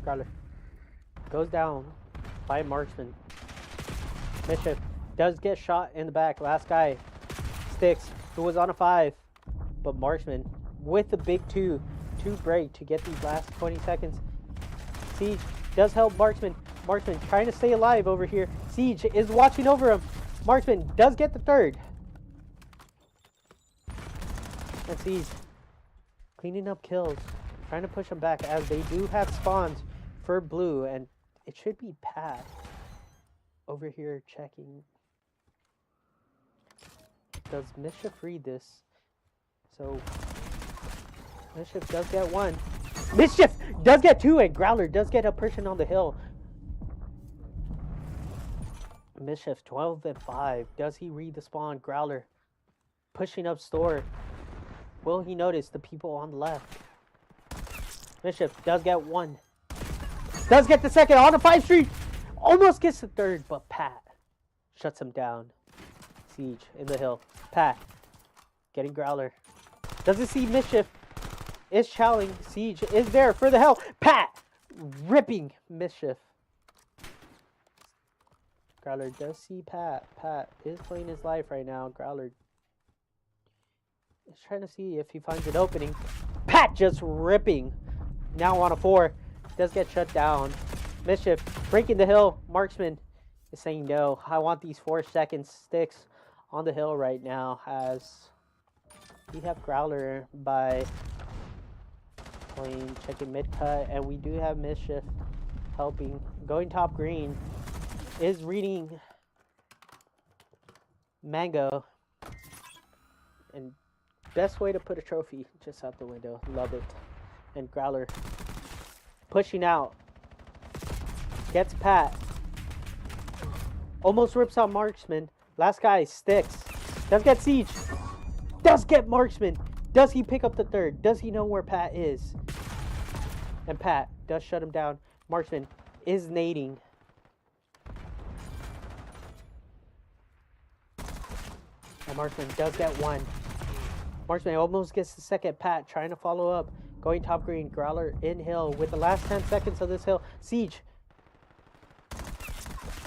Growler goes down by Marksman. Mischief does get shot in the back. Last guy. Sticks, who was on a 5. But Marksman with the big 2 to break to get these last 20 seconds. Siege does help Marksman. Marksman trying to stay alive over here. Siege is watching over him. Marksman does get the 3rd. And Siege cleaning up kills. Trying to push him back as they do have spawns for blue. And it should be Pat over here checking. Does Mischief read this? So Mischief does get 1. Mischief does get 2, and Growler does get a person on the hill. Mischief 12 and 5. Does he read the spawn? Growler pushing up store. Will he notice the people on the left? Mischief does get 1. Does get the 2nd on the 5 streak. Almost gets the 3rd, but Pat shuts him down. Siege in the hill. Pat getting Growler. Doesn't see Mischief. Is chowing. Siege is there for the hell. Pat ripping Mischief. Growler does see Pat. Pat is playing his life right now. Growler is trying to see if he finds an opening. Pat just ripping. Now on a 4. Does get shut down. Mischief breaking the hill. Marksman is saying no. I want these 4 seconds. Sticks on the hill right now as we have Growler by playing, checking mid cut, and we do have Mischief helping. Going top green is reading Mango. And best way to put a trophy just out the window. Love it. And Growler pushing out. Gets Pat. Almost rips out Marksman. Last guy, Sticks. Does get Siege. Does get Marksman. Does he pick up the 3rd? Does he know where Pat is? And Pat does shut him down. Marksman is nading. And Marksman does get one. Marksman almost gets the second. Pat trying to follow up. Going top green. Growler in hill with the last 10 seconds of this hill. Siege.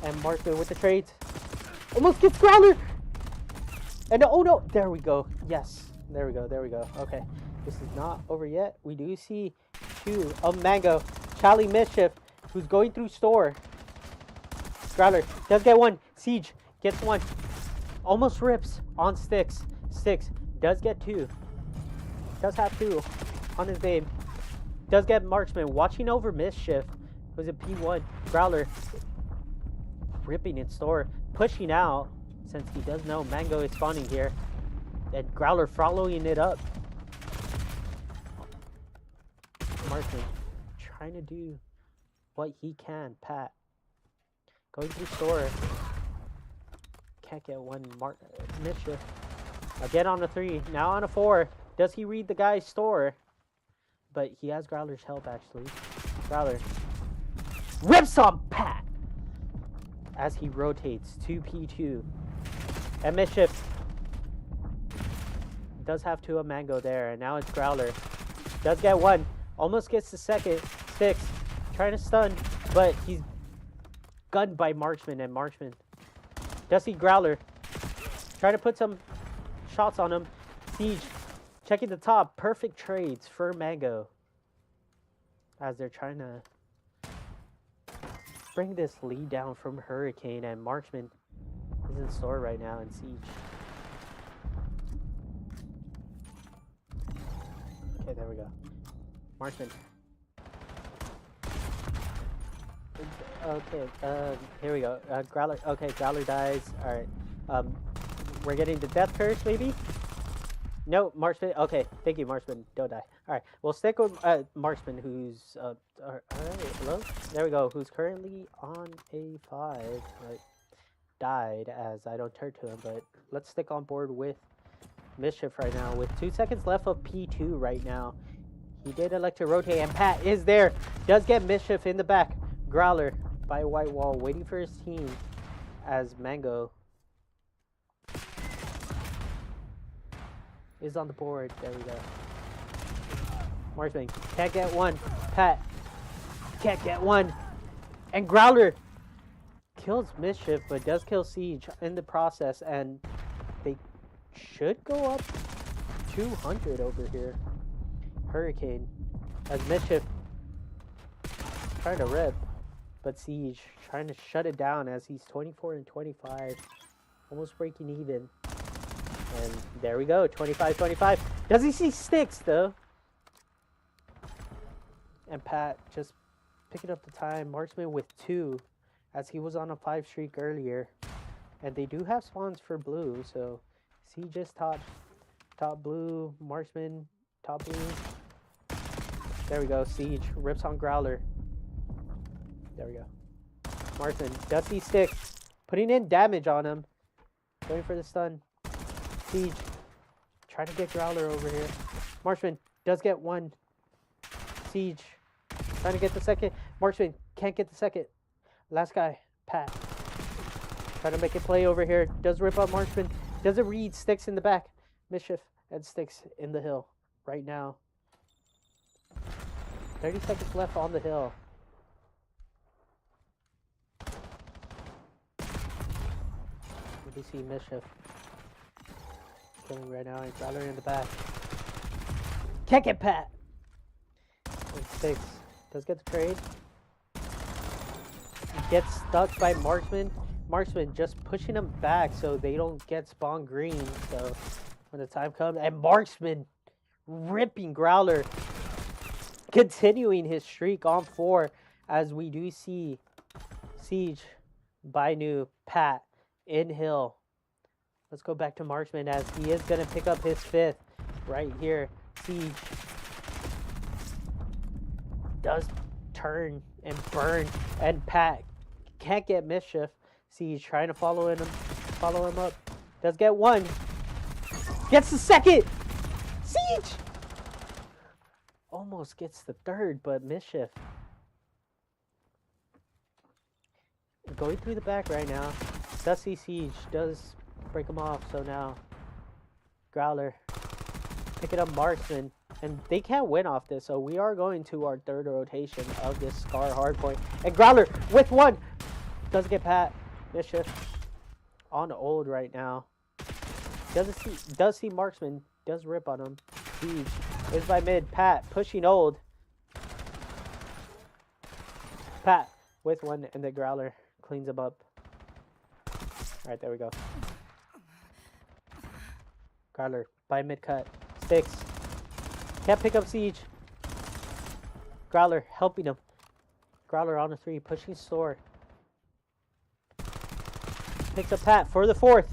And Marksman with the trades. Almost gets Growler. And oh no. There we go. Yes. There we go. There we go. Okay. This is not over yet. We do see two of Mango. Charlie Mischief, who's going through store. Growler does get one. Siege gets one. Almost rips on Sticks. Sticks does get two. Does have two on his babe. Does get Marksman watching over Mischief, who's a P1. Growler ripping in store. Pushing out since he does know Mango is spawning here. And Growler following it up. Marksman trying to do what he can. Pat going through store. Can't get one. Mischief. Again on a 3. Now on a 4. Does he read the guy's store? But he has Growler's help actually. Growler rips on Pat as he rotates 2P2. And Mischief does have 2 of Mango there. And now it's Growler. Does get one. Almost gets the second. Sticks trying to stun. But he's gunned by Marksman. And Marksman does see Growler. Trying to put some shots on him. Siege checking the top. Perfect trades for Mango. As they're trying to bring this lead down from Hurricane. And Marksman is in store right now in Siege. Okay, there we go. Marksman. Okay, here we go. Growler. Okay, Growler dies. Alright. We're getting the death curse, maybe? No, Marksman. Okay, thank you, Marksman. Don't die. Alright, we'll stick with Marksman, who's. Alright, hello? There we go. Who's currently on a 5. Right. Died as I don't turn to him, but let's stick on board with Mischief right now. With 2 seconds left of P2 right now. He did elect to rotate, and Pat is there. Does get Mischief in the back. Growler by a white wall, waiting for his team as Mango is on the board. There we go. Marksman can't get one. Pat can't get one. And Growler kills Mischief, but does kill Siege in the process, and they should go up 200 over here. Hurricane as Mischief trying to rip, but Siege trying to shut it down as he's 24 and 25, almost breaking even. And there we go, 25-25. Does he see Sticks though? And Pat just picking up the time. Marksman with 2 as he was on a 5 streak earlier. And they do have spawns for blue, so Siege just top blue, Marksman top blue. There we go. Siege rips on Growler. There we go. Marksman does see Sticks, putting in damage on him. Going for the stun. Siege trying to get Growler over here. Marksman does get one. Siege trying to get the second. Marksman can't get the second. Last guy, Pat. Trying to make a play over here. Does rip up Marksman. Doesn't read. Sticks in the back. Mischief and Sticks in the hill right now. 30 seconds left on the hill. We do see Mischief killing right now, and Growler in the back. Can't get Pat! And Sticks does get the trade. Gets stuck by Marksman. Marksman just pushing him back so they don't get spawn green. So when the time comes, and Marksman ripping Growler, continuing his streak on 4, as we do see Siege, Bainu, Pat, in hill. Let's go back to Marksman as he is going to pick up his 5th right here. Siege does turn and burn, and Pat can't get Mischief. Siege trying to follow him up. Does get one. Gets the second. Siege almost gets the 3rd, but Mischief going through the back right now. Does see Siege, does break him off, so now Growler. Picking up Marksman. And they can't win off this, so we are going to our third rotation of this Scar hardpoint. And Growler with one. Doesn't get Pat. Mischief. On old right now. Does see Marksman. Does rip on him. Siege is by mid. Pat pushing old. Pat with one, and the Growler cleans him up. Alright, there we go. Growler by mid cut. Sticks. Can't pick up Siege. Growler helping him. Growler on a 3, pushing store. Picks up Pat for the 4th.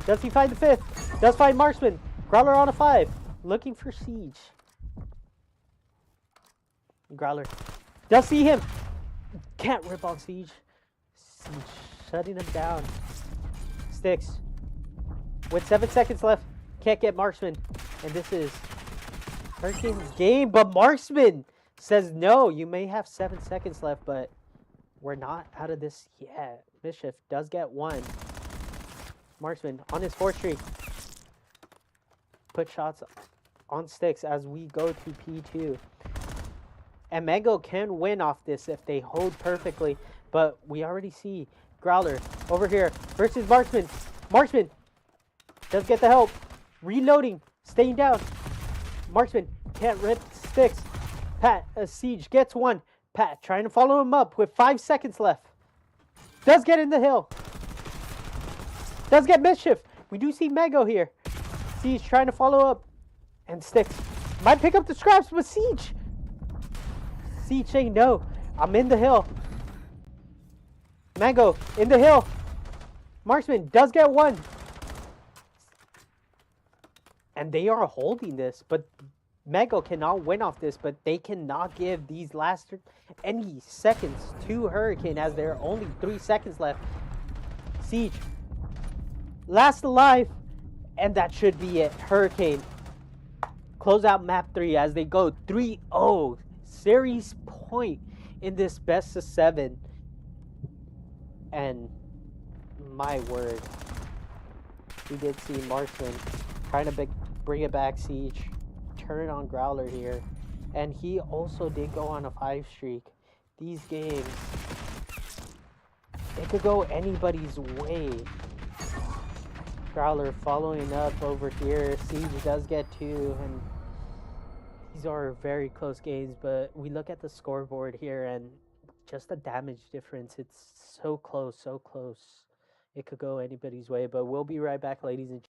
Does he find the 5th? Does find Marksman. Growler on a 5. Looking for Siege. Growler does see him. Can't rip on Siege. Siege shutting him down. Sticks. With 7 seconds left. Can't get Marksman. And this is Hurricane's game. But Marksman says no. You may have 7 seconds left, but we're not out of this yet. Mischief does get 1. Marksman on his 4th streak. Put shots on Sticks as we go to P2. And Mango can win off this if they hold perfectly. But we already see Growler over here versus Marksman. Marksman does get the help. Reloading. Staying down. Marksman can't rip Sticks. Pat, Siege gets 1. Pat trying to follow him up with 5 seconds left. Does get in the hill. Does get Mischief. We do see Mango here. Siege trying to follow up. And Sticks might pick up the scraps, but Siege. Siege saying no. I'm in the hill. Mango in the hill. Marksman does get 1. And they are holding this, but Mango cannot win off this, but they cannot give these last any seconds to Hurricane as there are only 3 seconds left. Siege last alive, and that should be it. Hurricane close out map 3 as they go 3-0 series point in this best of 7. And my word, we did see Marksman trying to bring it back. Siege turn on Growler here, and he also did go on a 5 streak. These games, it could go anybody's way. Growler following up over here. Siege does get 2, and these are very close games, but we look at the scoreboard here and just the damage difference. It's so close, so close. It could go anybody's way, but we'll be right back, ladies and gentlemen.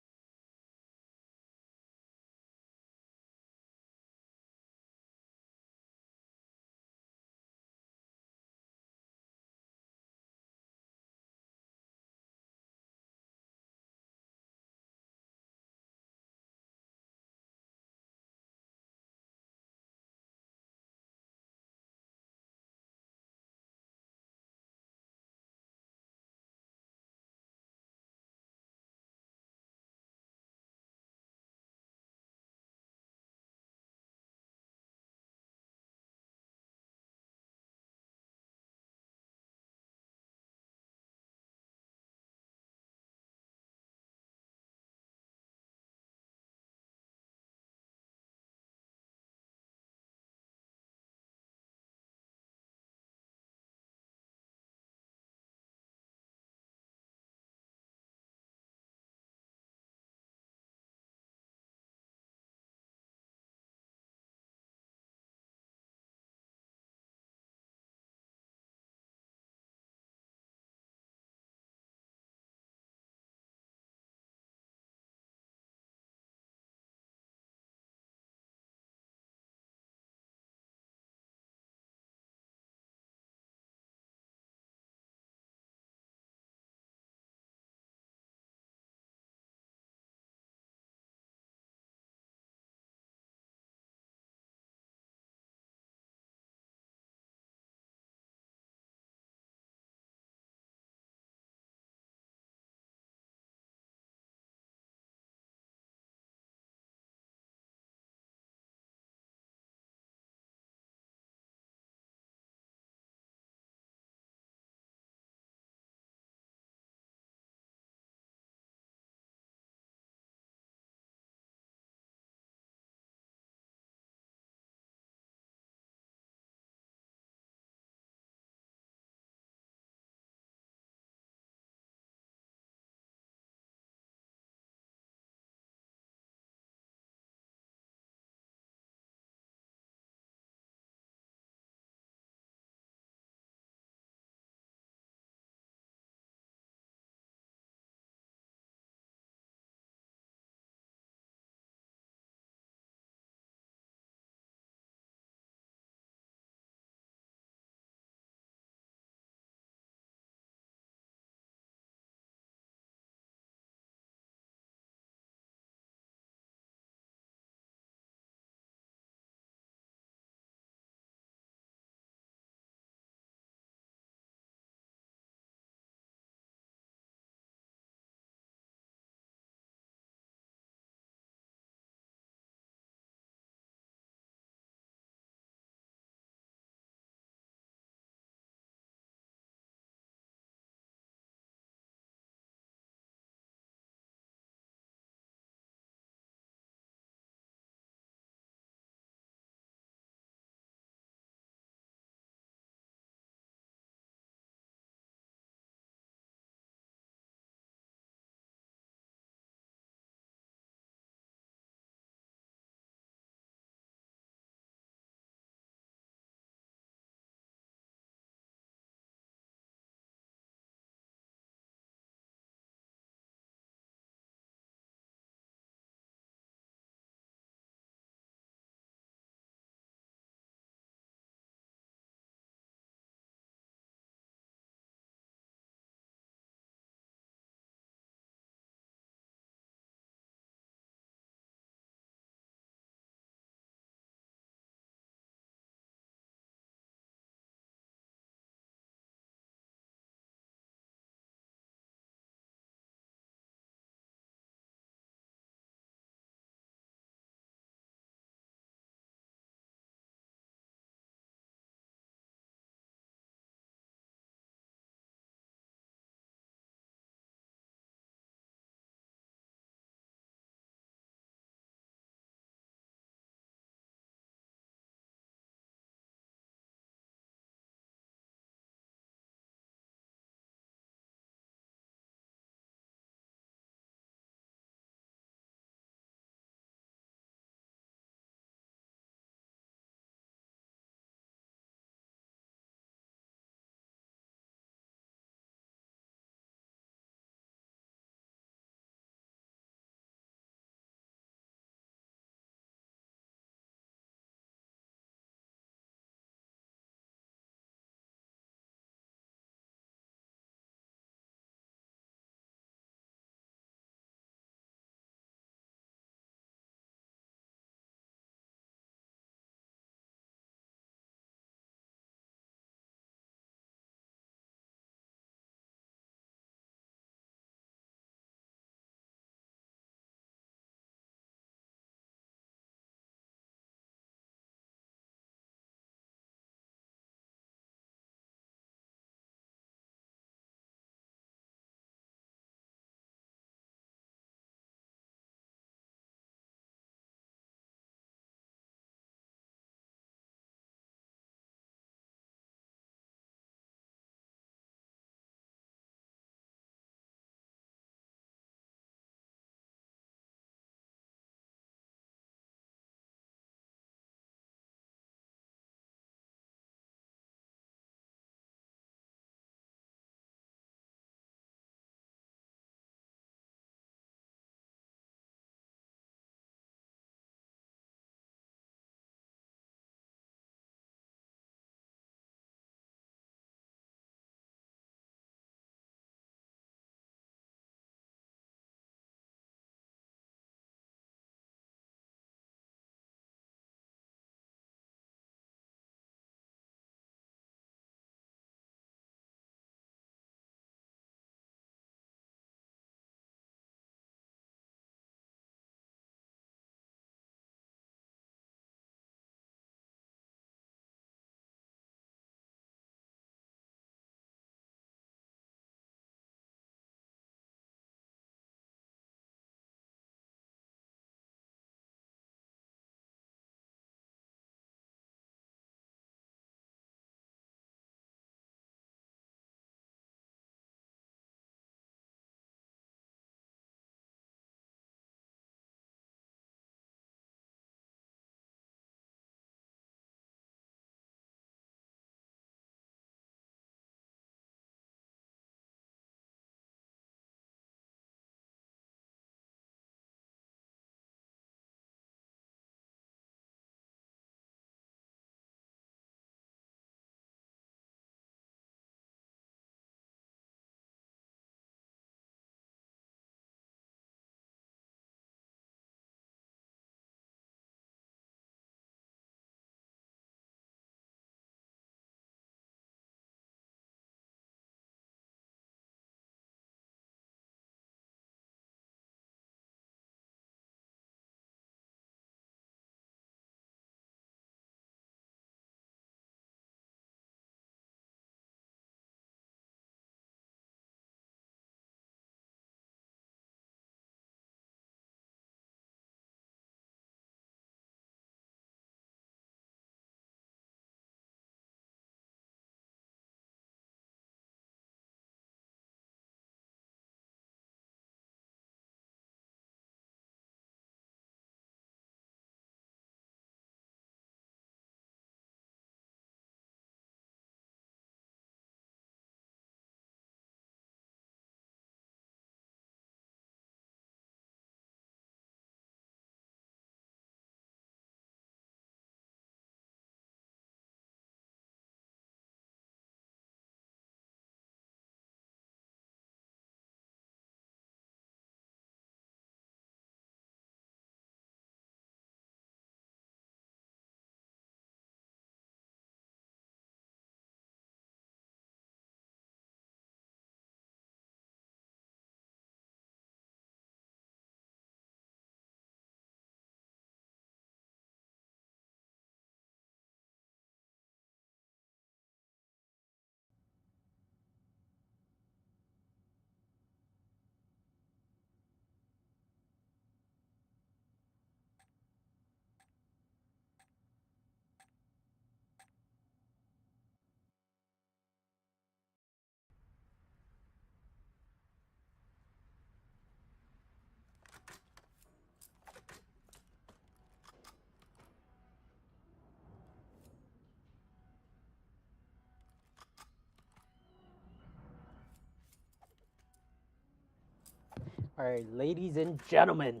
Alright, ladies and gentlemen,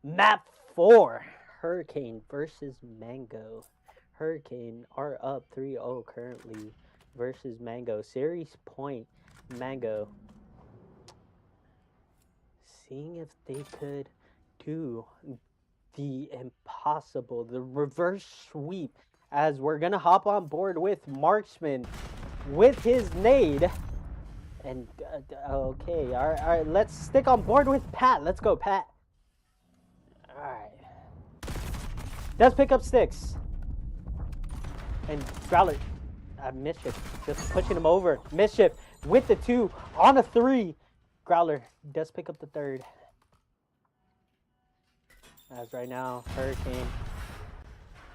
map 4, Hurricane versus Mango. Hurricane are up 3-0 currently versus Mango. Series point, Mango. Seeing if they could do the impossible, the reverse sweep, as we're going to hop on board with Marksman with his nade. And, okay, all right, let's stick on board with Pat. Let's go, Pat. All right. Does pick up sticks. And Growler, Mischief, just pushing him over. Mischief with the 2 on a 3. Growler does pick up the 3rd. As right now, Hurricane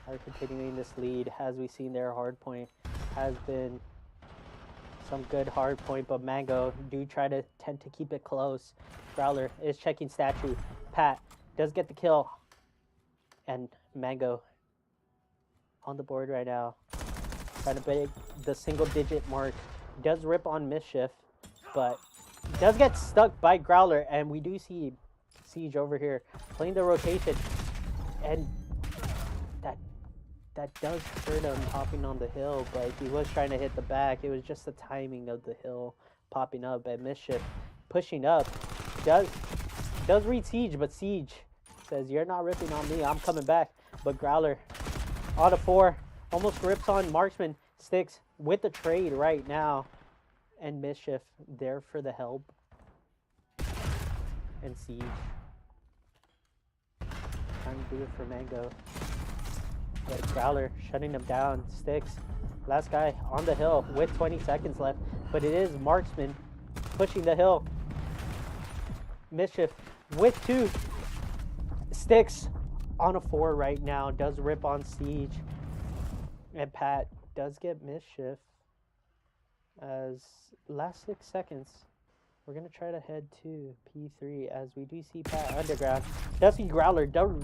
are continuing this lead. As we've seen their hard point has been some good hard point, but Mango do tend to keep it close. Growler is checking statue. Pat does get the kill. And Mango on the board right now. Trying to break the single-digit mark. Does rip on Mischief, but does get stuck by Growler. And we do see Siege over here playing the rotation. And that does hurt him hopping on the hill, but he was trying to hit the back. It was just the timing of the hill popping up. And Mischief pushing up. Does read Siege, but Siege says, "You're not ripping on me, I'm coming back." But Growler on a 4 almost rips on Marksman. Sticks with the trade right now. And Mischief there for the help. And Siege trying to do it for Mango. But Growler shutting him down. Sticks. Last guy on the hill with 20 seconds left. But it is Marksman pushing the hill. Mischief with 2. Sticks on a 4 right now. Does rip on Siege. And Pat does get Mischief. As last 6 seconds, we're going to try to head to P3 as we do see Pat underground. Does see Growler, does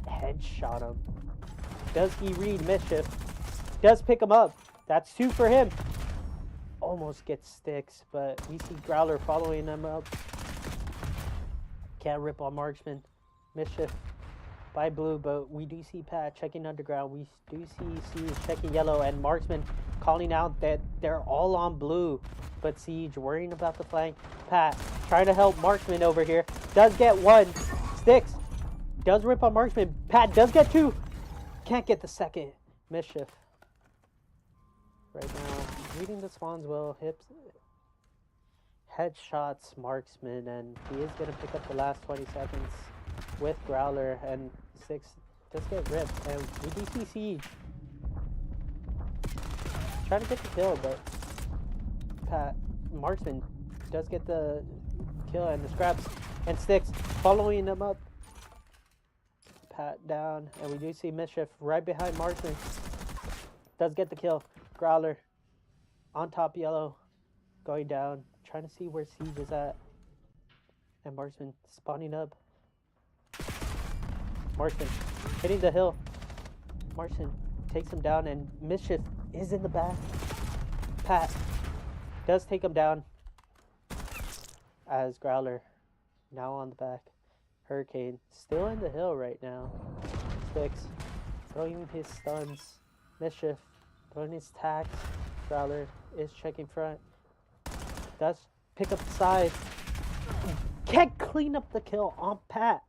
headshot him. Does he read Mischief? Does pick him up. That's 2 for him. Almost gets Sticks, but we see Growler following him up. Can't rip on Marksman. Mischief by blue, but we do see Pat checking underground. We do see Siege checking yellow, and Marksman calling out that they're all on blue. But Siege worrying about the flank. Pat trying to help Marksman over here. Does get 1. Sticks does rip on Marksman. Pat does get 2. Can't get the 2nd. Mischief right now reading the spawns well. Hips headshots Marksman, and he is going to pick up the last 20 seconds with Growler. And Sticks does get ripped, and we do see Siege trying to get the kill, but Pat Marksman does get the kill and the scraps, and Sticks following him up. Pat down, and we do see Mischief right behind Marksman. Does get the kill. Growler on top yellow, going down, trying to see where Siege is at. And Marksman spawning up. Marksman hitting the hill. Marksman takes him down, and Mischief is in the back. Pat does take him down. As Growler now on the back. Hurricane still in the hill right now. Sticks throwing his stuns. Mischief throwing his tacks. Growler is checking front. Does pick up the side. Can't clean up the kill on Pat.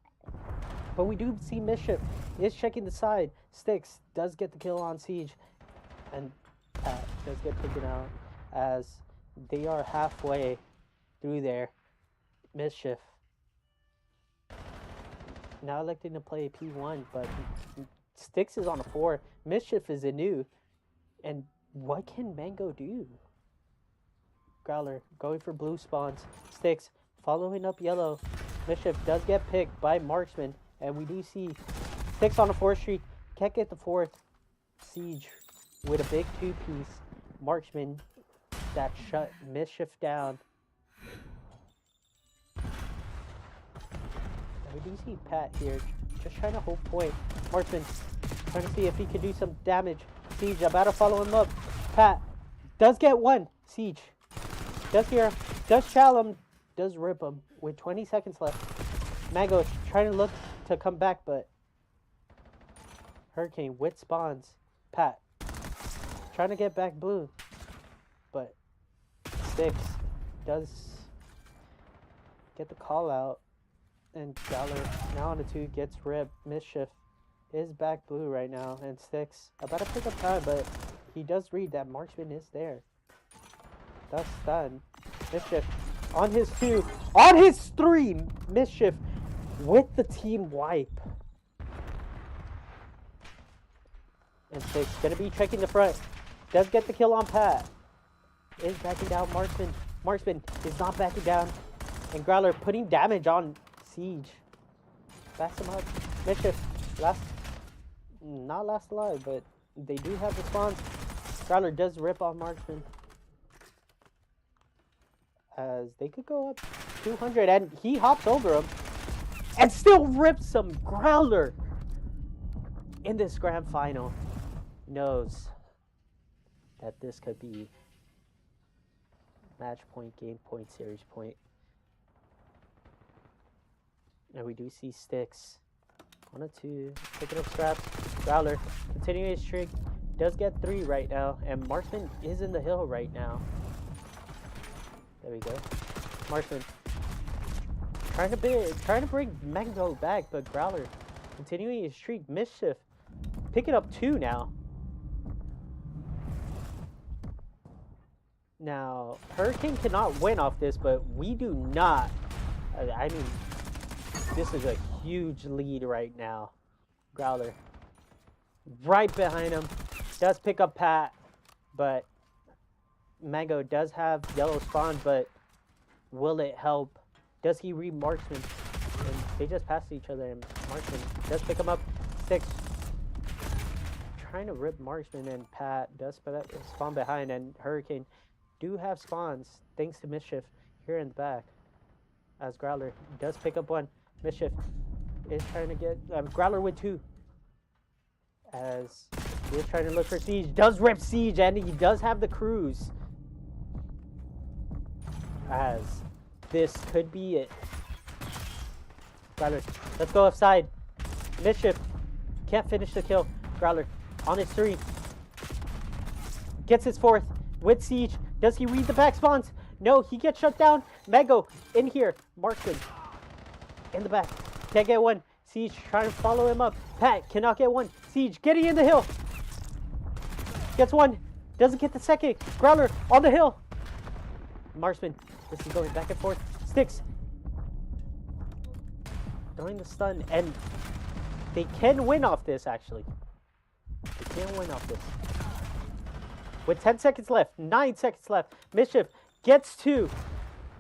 But we do see Mischief is checking the side. Sticks does get the kill on Siege. And Pat does get taken out as they are halfway through there. Mischief now electing to play P1, but Sticks is on a 4. Mischief is a new. And what can Mango do? Growler going for blue spawns. Sticks following up yellow. Mischief does get picked by Marksman, and we do see Sticks on a 4th streak. Can't get the 4th. Siege with a big 2-piece. Marksman that shut Mischief down. We do see Pat here, just trying to hold point. Marksman trying to see if he can do some damage. Siege about to follow him up. Pat does get 1. Siege does hear him, does challenge him, does rip him with 20 seconds left. Mango trying to look to come back, but Hurricane with spawns. Pat trying to get back blue, but Sticks does get the call out, and Growler now on the 2 gets ripped. Mischief is back blue right now, and Sticks about to pick up time, but he does read that Marksman is there. That's done. Mischief on his 2, on his 3. Mischief with the team wipe. And Sticks gonna be checking the front. Does get the kill on Pat. Is backing down Marksman. Marksman is not backing down. And Growler putting damage on Siege. Backs him up. Mischief not last alive, but they do have the spawns. Growler does rip off Marksman. As they could go up 200, and he hops over him and still rips some. Growler in this grand final knows that this could be match point, game point, series point. And we do see Sticks on a 2, picking up scraps. Growler continuing his streak, does get 3 right now, and Marksman is in the hill right now. There we go. Marksman trying to bring Mango back, but Growler continuing his streak. Mischief picking up 2 now. Now, Hurricane cannot win off this, but we do not. I mean, this is a huge lead right now. Growler right behind him. Does pick up Pat, but Mango does have yellow spawn, but will it help? Does he read Marksman? And they just pass each other, and Marksman does pick him up. Sticks trying to rip Marksman, and Pat does spawn behind, and Hurricane do have spawns thanks to Mischief here in the back. As Growler does pick up 1. Mischief is trying to get Growler with 2. As he is trying to look for Siege. Does rip Siege, and he does have the cruise. As this could be it. Growler, let's go offside. Mischief can't finish the kill. Growler on his 3. Gets his 4th with Siege. Does he read the back spawns? No, he gets shut down. Mango in here. Marksman in the back. Can't get 1. Siege trying to follow him up. Pat cannot get 1. Siege getting in the hill. Gets 1. Doesn't get the 2nd. Growler on the hill. Marksman. This is going back and forth. Sticks throwing the stun. And they can win off this, actually. They can win off this. With 10 seconds left, 9 seconds left, Mischief gets 2.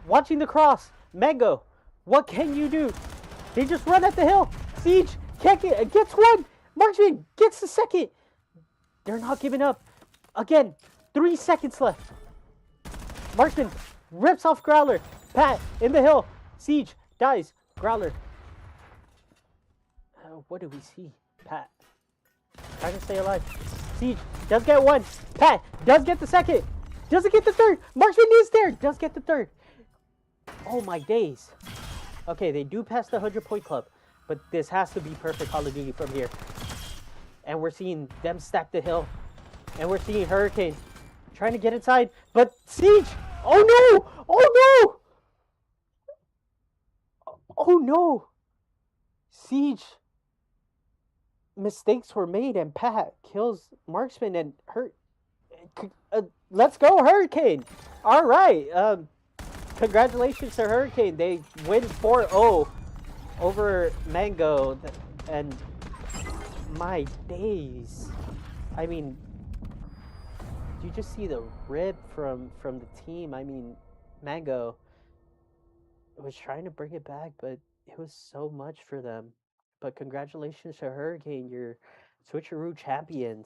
Watching the cross. Mango, what can you do? They just run at the hill. Siege can't gets 1. Marksman gets the 2nd. They're not giving up. Again, 3 seconds left. Marksman rips off Growler. Pat in the hill. Siege dies. Growler. What do we see? Pat trying to stay alive. Siege does get 1. Pat does get the 2nd. Doesn't get the 3rd. Marksman is there. Does get the 3rd. Oh my days. Okay, they do pass the 100-point club, but this has to be perfect Call of Duty from here. And we're seeing them stack the hill. And we're seeing Hurricane trying to get inside, but Siege. Oh no! Oh no! Oh no! Siege. Mistakes were made, and Pat kills Marksman, and let's go Hurricane. All right, congratulations to Hurricane. They win 4-0 over Mango, and my days. I mean, you just see the rip from the team. I mean, Mango was trying to bring it back, but it was so much for them. But congratulations to Hurricane, your Switcheroo champions.